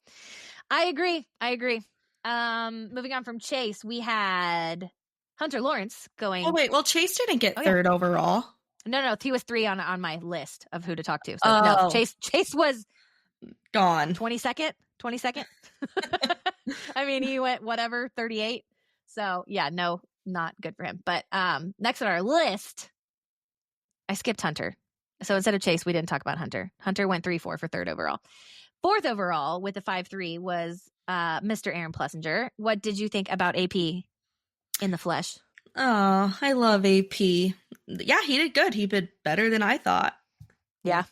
I agree. Moving on from Chase, we had Hunter Lawrence going. Oh wait, well Chase didn't get Oh, third overall. No, he was 3 on my list of who to talk to. So no, Chase was gone. 22nd. I mean, he went 38. So yeah, no, not good for him. But next on our list, I skipped Hunter. So instead of Chase, we didn't talk about Hunter. Hunter went 3-4 for third overall. Fourth overall with the 5-3 was Mr. Aaron Plessinger. What did you think about AP in the flesh? Oh, I love AP. Yeah, he did good. He did better than I thought. Yeah.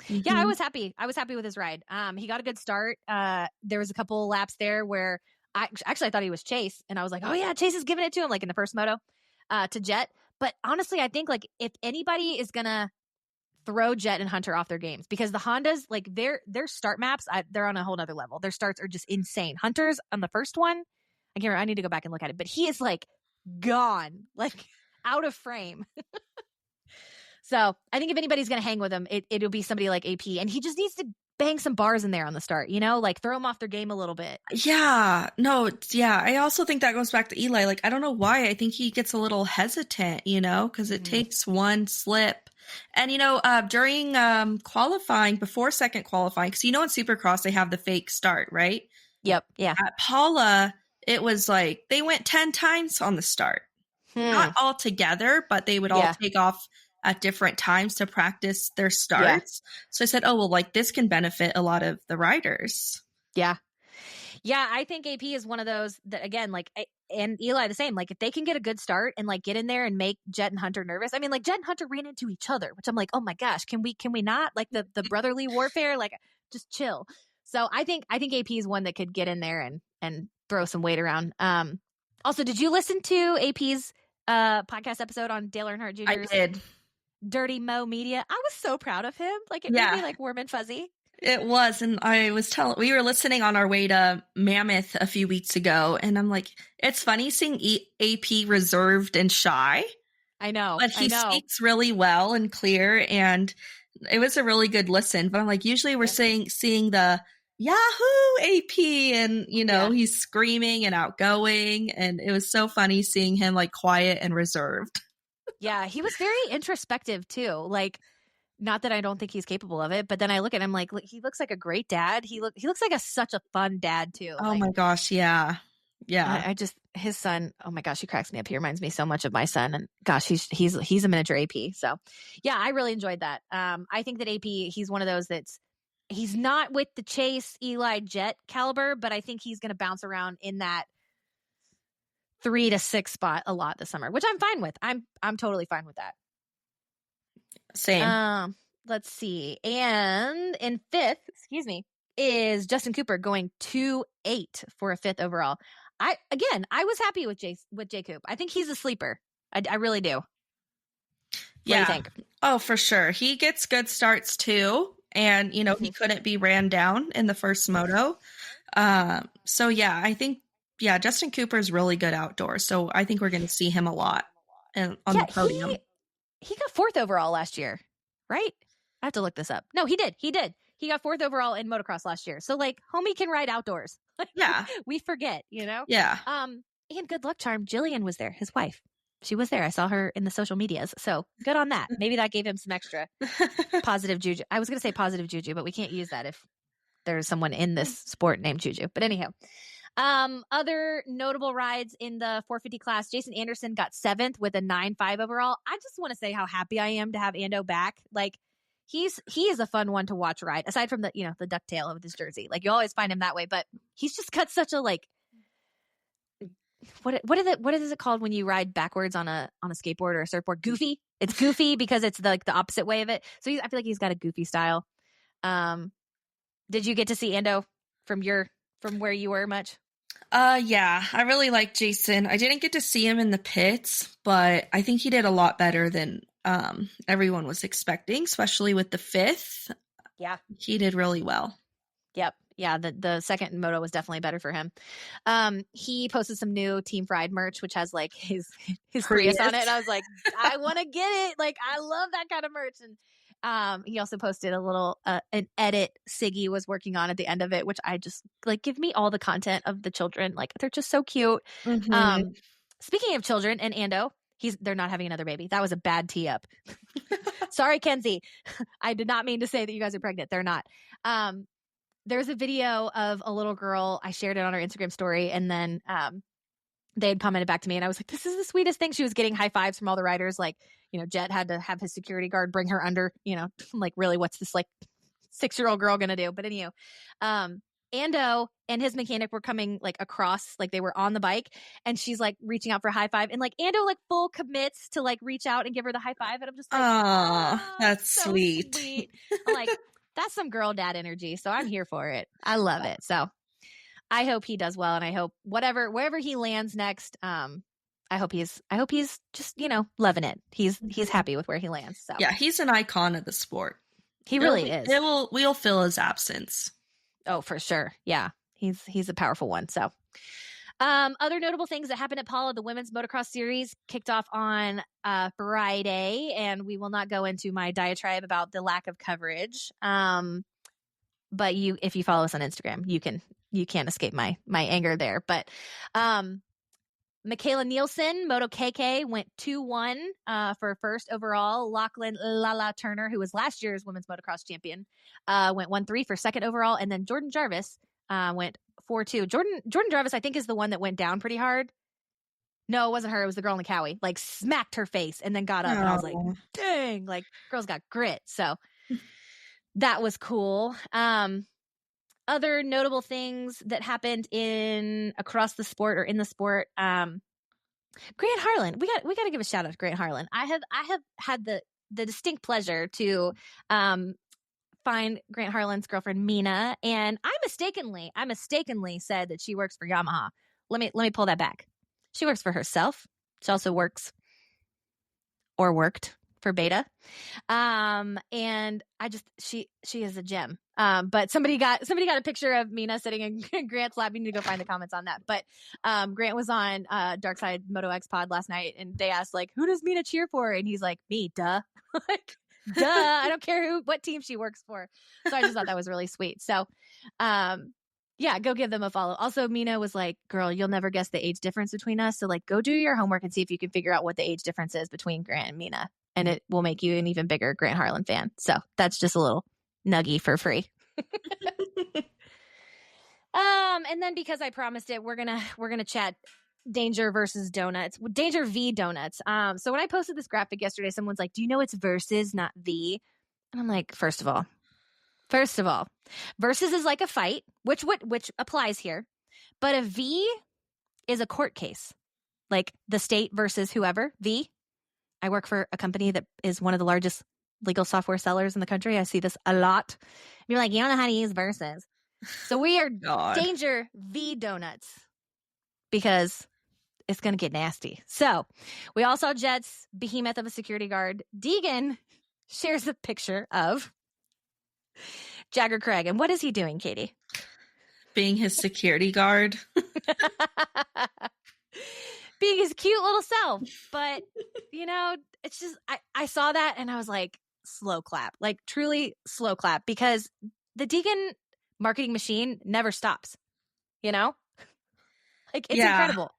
Mm-hmm. Yeah, I was happy. I was happy with his ride. He got a good start. There was a couple laps there where I thought he was Chase, and I was like, oh yeah, Chase is giving it to him, like in the first moto to Jet. But honestly, I think like if anybody is gonna throw Jet and Hunter off their games, because the Hondas, like their start maps, they're on a whole nother level. Their starts are just insane. Hunter's on the first one, I can't remember, I need to go back and look at it, but he is like gone, like out of frame. So I think if anybody's going to hang with him, it'll be somebody like AP, and he just needs to bang some bars in there on the start, you know, like throw them off their game a little bit. Yeah, no, yeah. I also think that goes back to Eli. Like, I don't know why. I think he gets a little hesitant, you know, because it takes one slip. And, you know, during qualifying, before second qualifying, because, you know, in Supercross, they have the fake start, right? Yep. Yeah. At Paula, it was like they went 10 times on the start. Not all together, but they would all take off at different times to practice their starts. Yeah. So I said, oh, well, like this can benefit a lot of the riders. Yeah. Yeah. I think AP is one of those that, again, like, and Eli the same, like if they can get a good start and like get in there and make Jet and Hunter nervous. I mean, like Jet and Hunter ran into each other, which I'm like, oh my gosh, can we not, like the brotherly warfare, like just chill. So I think AP is one that could get in there and throw some weight around. Also, did you listen to AP's podcast episode on Dale Earnhardt Jr.'s? I did. Dirty Mo Media. I was so proud of him. Like it made me like warm and fuzzy. It was. And I was we were listening on our way to Mammoth a few weeks ago. And I'm like, it's funny seeing AP reserved and shy. I know. But he speaks really well and clear. And it was a really good listen. But I'm like, usually we're seeing the Yahoo AP, and you know, he's screaming and outgoing. And it was so funny seeing him like quiet and reserved. Yeah, he was very introspective too. Like, not that I don't think he's capable of it, but then I look at him like he looks like a great dad. He looks like such a fun dad too. Oh my gosh, yeah. I just, his son, oh my gosh, he cracks me up. He reminds me so much of my son, and gosh, he's a miniature AP. So yeah, I really enjoyed that. I think that AP, he's one of those he's not with the Chase, Eli, Jet caliber, but I think he's going to bounce around in that 3 to 6 spot a lot this summer, which I'm fine with. I'm totally fine with that. Same. Let's see. And in fifth, is Justin Cooper going 2-8 for a fifth overall. I was happy with Jacob. I think he's a sleeper. I really do. What do you think? Oh, for sure. He gets good starts too. And, you know, he couldn't be ran down in the first moto. So yeah, I think, Justin Cooper is really good outdoors. So I think we're going to see him a lot on the podium. He got fourth overall last year, right? I have to look this up. No, he did. He got fourth overall in motocross last year. So like homie can ride outdoors. We forget, you know? Yeah. And good luck charm, Jillian was there, his wife. She was there. I saw her in the social medias. So good on that. Maybe that gave him some extra positive juju. I was going to say positive juju, but we can't use that if there's someone in this sport named Juju. But anyhow, other notable rides in the 450 class, Jason Anderson got 7th with a 9.5 overall. I just want to say how happy I am to have Ando back. Like, he is a fun one to watch ride, aside from the ducktail of his jersey. Like, you always find him that way, but he's just got such a, like, what is it called when you ride backwards on a skateboard or a surfboard? Goofy. It's goofy because it's the opposite way of it. So I feel like he's got a goofy style. Did you get to see Ando from where you were much? Yeah, I really like Jason. I didn't get to see him in the pits, but I think he did a lot better than everyone was expecting, especially with the 5th. Yeah. He did really well. Yep. Yeah, the second moto was definitely better for him. He posted some new Team Fried merch, which has like his Prius on it. And I was like, I want to get it. Like, I love that kind of merch. And he also posted a little an edit Siggy was working on at the end of it, which I just like, give me all the content of the children. Like, they're just so cute. Mm-hmm. Speaking of children and Ando, they're not having another baby. That was a bad tee up. Sorry, Kenzie. I did not mean to say that you guys are pregnant. They're not. There's a video of a little girl. I shared it on our Instagram story, and then they had commented back to me, and I was like, this is the sweetest thing. She was getting high fives from all the riders. Like, Jet had to have his security guard bring her under, like, really, what's this like 6-year-old girl gonna do? But anyhow, Ando and his mechanic were coming like across, like they were on the bike, and she's like reaching out for a high five, and like Ando like full commits to like reach out and give her the high five, and I'm just like, oh, that's so sweet. I'm like, that's some girl dad energy. So I'm here for it. I love it. So I hope he does well. And I hope wherever he lands next, I hope he's just, loving it. He's happy with where he lands. So yeah, he's an icon of the sport. He really is. We'll fill his absence. Oh, for sure. Yeah. He's a powerful one. So other notable things that happened at Paula, the women's motocross series kicked off on Friday, and we will not go into my diatribe about the lack of coverage. But if you follow us on Instagram, you can't escape my anger there. But Michaela Nielsen, Moto KK, went 2-1 for first overall. Lachlan Lala Turner, who was last year's women's motocross champion, went 1-3 for second overall. And then Jordan Jarvis went 4-2. Jordan Jarvis, I think, is the one that went down pretty hard. No, it wasn't her. It was the girl in the Cowie. Like, smacked her face and then got up. And I was like, dang, like, girl's got grit. So that was cool. Other notable things that happened across the sport or in the sport. Grant Harlan. We got to give a shout out to Grant Harlan. I have had the distinct pleasure to find Grant Harlan's girlfriend Mina, and I mistakenly said that she works for Yamaha. Let me pull that back. She works for herself. She also worked for Beta. And she is a gem. But somebody got a picture of Mina sitting in Grant's lap. You need to go find the comments on that. But Grant was on Darkside Moto X Pod last night, and they asked, like, who does Mina cheer for? And he's like, me, duh. Like, duh. I don't care what team she works for. So I just thought that was really sweet. So yeah, go give them a follow. Also, Mina was like, girl, you'll never guess the age difference between us. So like, go do your homework and see if you can figure out what the age difference is between Grant and Mina. And it will make you an even bigger Grant Harlan fan. So that's just a little nuggie for free. And then because I promised it, we're gonna chat Danger versus Donuts. Danger v Donuts. So when I posted this graphic yesterday, someone's like, do you know it's versus, not the? And I'm like, first of all, versus is like a fight, which applies here. But a V is a court case. Like the state versus whoever. V. I work for a company that is one of the largest legal software sellers in the country. I see this a lot. You're like, you don't know how to use versus. So we are Danger v Donuts because it's going to get nasty. So we all saw Jet's behemoth of a security guard. Deegan shares a picture of Jagger Craig. And what is he doing, Katie? Being his security guard. Being his cute little self. But, it's just, I saw that and I was like, slow clap. Like, truly slow clap. Because the Deegan marketing machine never stops. Like, it's incredible.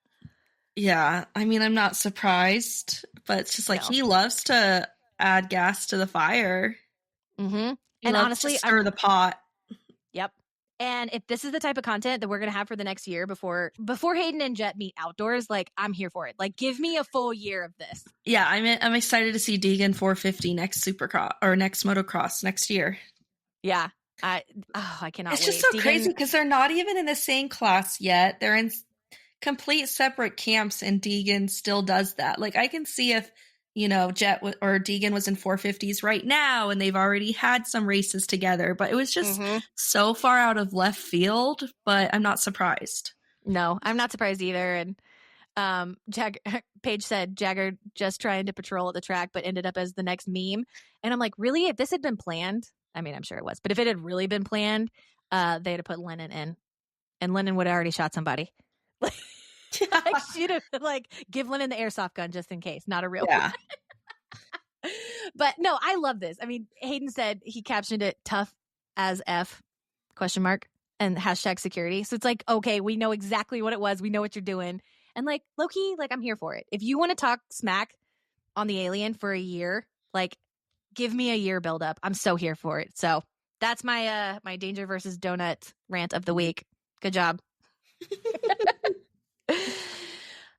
Yeah, I mean, I'm not surprised, but it's just like No. he loves to add gas to the fire. Mm-hmm. He And loves to honestly, stir the pot. yep. And if this is the type of content that we're gonna have for the next year before Hayden and Jet meet outdoors, like I'm here for it. Like give me a full year of this. Yeah, I'm excited to see Deegan 450 next Supercross or next Motocross next year. Yeah. I cannot It's wait. just so Deegan, crazy because they're not even in the same class yet. They're in complete separate camps, and Deegan still does that. Like I can see if Jet or Deegan was in 450s right now, and they've already had some races together, but it was just so far out of left field. But I'm not surprised. No, I'm not surprised either. And Paige said Jagger just trying to patrol at the track, but ended up as the next meme. And I'm like, really? If this had been planned, I mean, I'm sure it was, but if it had really been planned, they had to put Lennon in, and Lennon would have already shot somebody. Like she'd have give Lennon the airsoft gun just in case, not a real one. But no, I love this. I mean, Hayden said he captioned it "tough as F?" and #security. So it's like, okay, we know exactly what it was. We know what you're doing. And like low-key, like I'm here for it. If you want to talk smack on the alien for a year, like give me a year buildup. I'm so here for it. So that's my my Danger versus Donut rant of the week. Good job.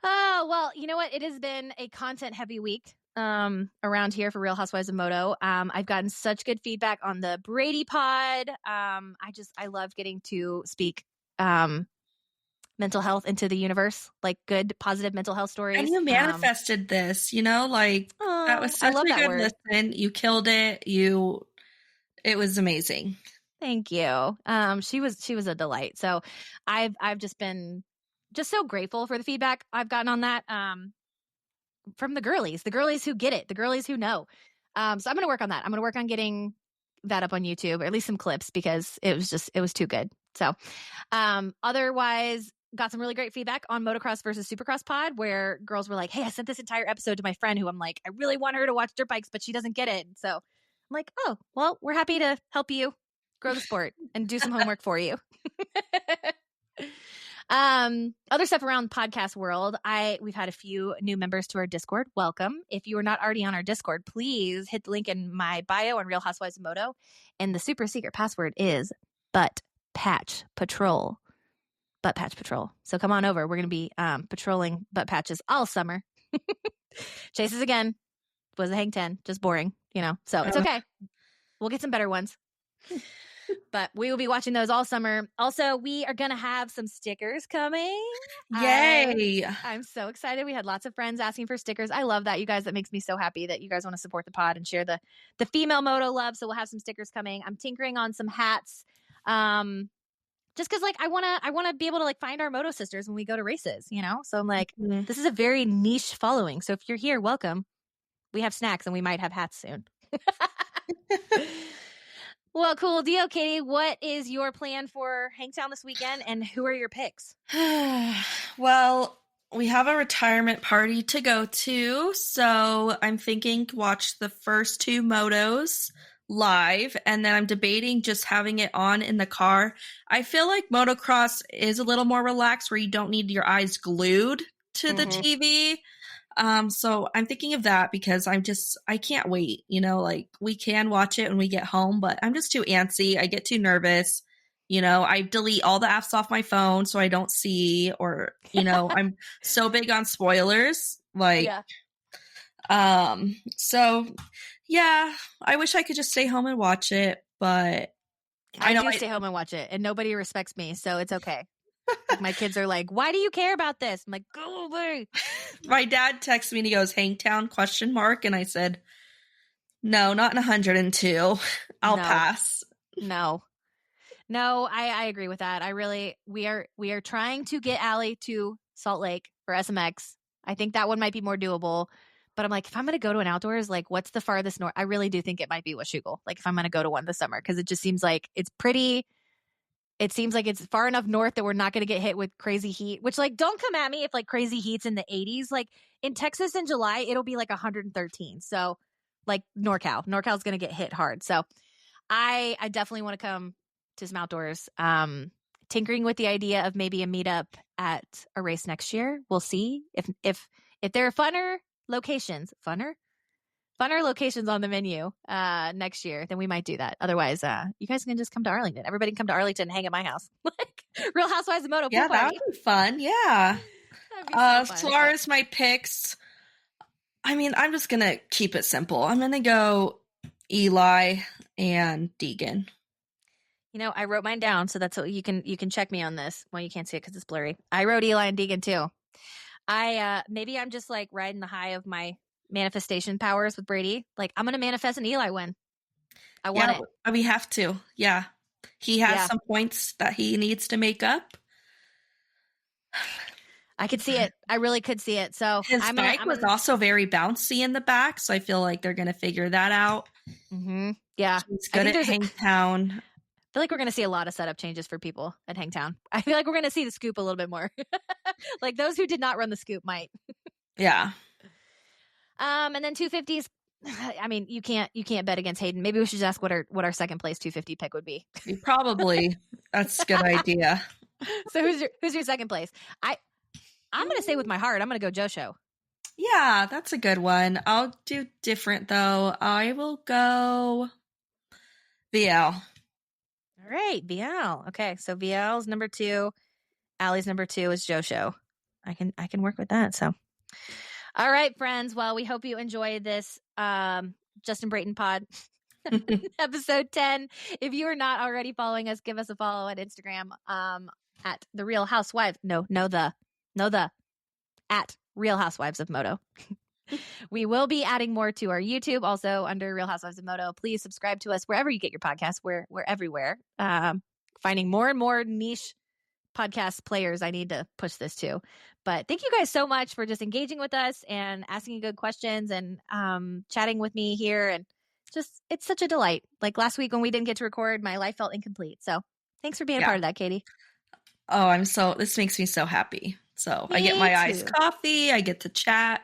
Oh, well, you know what? It has been a content heavy week around here for Real Housewives of Moto. I've gotten such good feedback on the Brady pod. I love getting to speak mental health into the universe, like good, positive mental health stories. And you manifested this, that was such a good listen. You killed it. It was amazing. Thank you. She was a delight. So I've just been just so grateful for the feedback I've gotten on that. From the girlies who get it, the girlies who know. So I'm going to work on that. I'm going to work on getting that up on YouTube, or at least some clips, because it was too good. So, otherwise got some really great feedback on Motocross versus Supercross pod, where girls were like, hey, I sent this entire episode to my friend who I'm like, I really want her to watch dirt bikes, but she doesn't get it. So I'm like, oh, well, we're happy to help you grow the sport and do some homework for you. Other stuff around podcast world. We've had a few new members to our Discord. Welcome. If you are not already on our Discord, please hit the link in my bio on Real Housewives of Moto. And the super secret password is Butt Patch Patrol. Butt Patch Patrol. So come on over. We're going to be patrolling butt patches all summer. Chases again. Was a Hangtown. Just boring, So it's okay. We'll get some better ones. But we will be watching those all summer. Also, we are going to have some stickers coming. Yay. I'm so excited. We had lots of friends asking for stickers. I love that, you guys. That makes me so happy that you guys want to support the pod and share the female moto love. So we'll have some stickers coming. I'm tinkering on some hats. Just because I want to be able to find our moto sisters when we go to races, So I'm like, This is a very niche following. So if you're here, welcome. We have snacks and we might have hats soon. Well, cool deal, Katie. What is your plan for Hangtown this weekend, and who are your picks? Well, we have a retirement party to go to, so I'm thinking watch the first 2 motos live, and then I'm debating just having it on in the car. I feel like motocross is a little more relaxed, where you don't need your eyes glued to the TV. So I'm thinking of that because I can't wait, we can watch it when we get home, but I'm just too antsy. I get too nervous. I delete all the apps off my phone so I don't see, or, I'm so big on spoilers. So yeah, I wish I could just stay home and watch it, but I do stay home and watch it, and nobody respects me. So it's okay. My kids are like, why do you care about this? I'm like, go away. My dad texts me and he goes, Hangtown ? And I said, no, not in 102. I'll pass. No, I agree with that. We are trying to get Allie to Salt Lake for SMX. I think that one might be more doable, but I'm like, if I'm going to go to an outdoors, what's the farthest north? I really do think it might be Washougal. If I'm going to go to one this summer, because it just seems like it's pretty. It seems like it's far enough north that we're not going to get hit with crazy heat, which don't come at me if crazy heat's in the 80s. In Texas in July, it'll be 113. So NorCal's going to get hit hard. So I definitely want to come to some outdoors. tinkering with the idea of maybe a meetup at a race next year. We'll see if there are funner locations on the menu next year, then we might do that. Otherwise, you guys can just come to Arlington. Everybody can come to Arlington and hang at my house. Like Real Housewives of Moto pool Yeah, that party. would be fun. Yeah. That'd be so As fun. far as my picks, I mean, I'm just going to keep it simple. I'm going to go Eli and Deegan. You know, I wrote mine down, so that's what you can check me on this. Well, you can't see it because it's blurry. I wrote Eli and Deegan too. Maybe I'm just like riding the high of my manifestation powers with Brady. Like, I'm gonna manifest an Eli win. I want it. We have to. Yeah, he has some points that he needs to make up. I could see it. I really could see it. So his bike was also very bouncy in the back, so I feel like they're gonna figure that out. Mm-hmm. Yeah, he's good at Hangtown. I feel like we're going to see a lot of setup changes for people at Hangtown. I feel like we're going to see the scoop a little bit more. Like those who did not run the scoop might. Yeah. And then 250s. I mean, you can't bet against Hayden. Maybe we should just ask what our second place 250 pick would be. Probably. That's a good idea. So who's your second place? I'm going to stay with my heart. I'm going to go Josho. Yeah, that's a good one. I'll do different though. I will go VL. All right, VL. Okay, so VL's number 2. Allie's number 2 is Josho. I can work with that. So, all right, friends. Well, we hope you enjoy this Justin Brayton pod episode 10. If you are not already following us, give us a follow at Instagram at the Real Housewives. No, at Real Housewives of Moto. We will be adding more to our YouTube, also under Real Housewives of Moto. Please subscribe to us wherever you get your podcasts. We're everywhere. Finding more and more niche podcast players I need to push this to. But thank you guys so much for just engaging with us and asking good questions and chatting with me here. And just, it's such a delight. Like last week when we didn't get to record, my life felt incomplete. So thanks for being a part of that, Katie. Oh, this makes me so happy. So I get my iced coffee. I get to chat.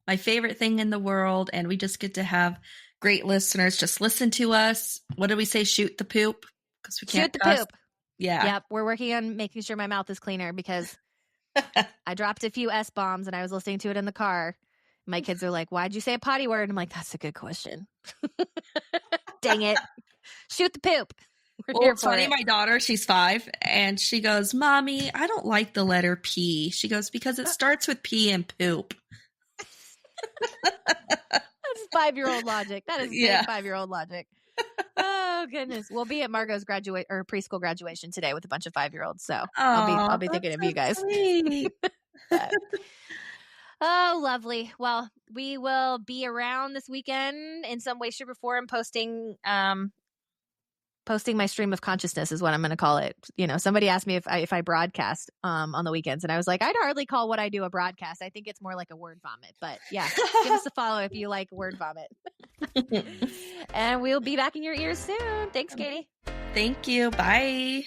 My favorite thing in the world. And we just get to have great listeners. Just listen to us. What did we say? Shoot the poop. Because we can't shoot the poop. Yeah. Yep. We're working on making sure my mouth is cleaner because I dropped a few S-bombs and I was listening to it in the car. My kids are like, why'd you say a potty word? I'm like, that's a good question. Dang it. Shoot the poop. Well, it's funny, my daughter, she's 5, and she goes, Mommy, I don't like the letter P. She goes, because it starts with P and poop. That's 5-year-old logic. That is big 5-year-old logic. Oh goodness, we'll be at Margot's preschool graduation today with a bunch of 5-year-olds. So I'll be thinking of you guys. Oh, lovely. Well, we will be around this weekend in some way, shape, or form, posting my stream of consciousness is what I'm going to call it. You know, somebody asked me if I broadcast on the weekends, and I was like, I'd hardly call what I do a broadcast. I think it's more like a word vomit. But yeah, give us a follow if you like word vomit. And we'll be back in your ears soon. Thanks, Katie. Thank you. Bye.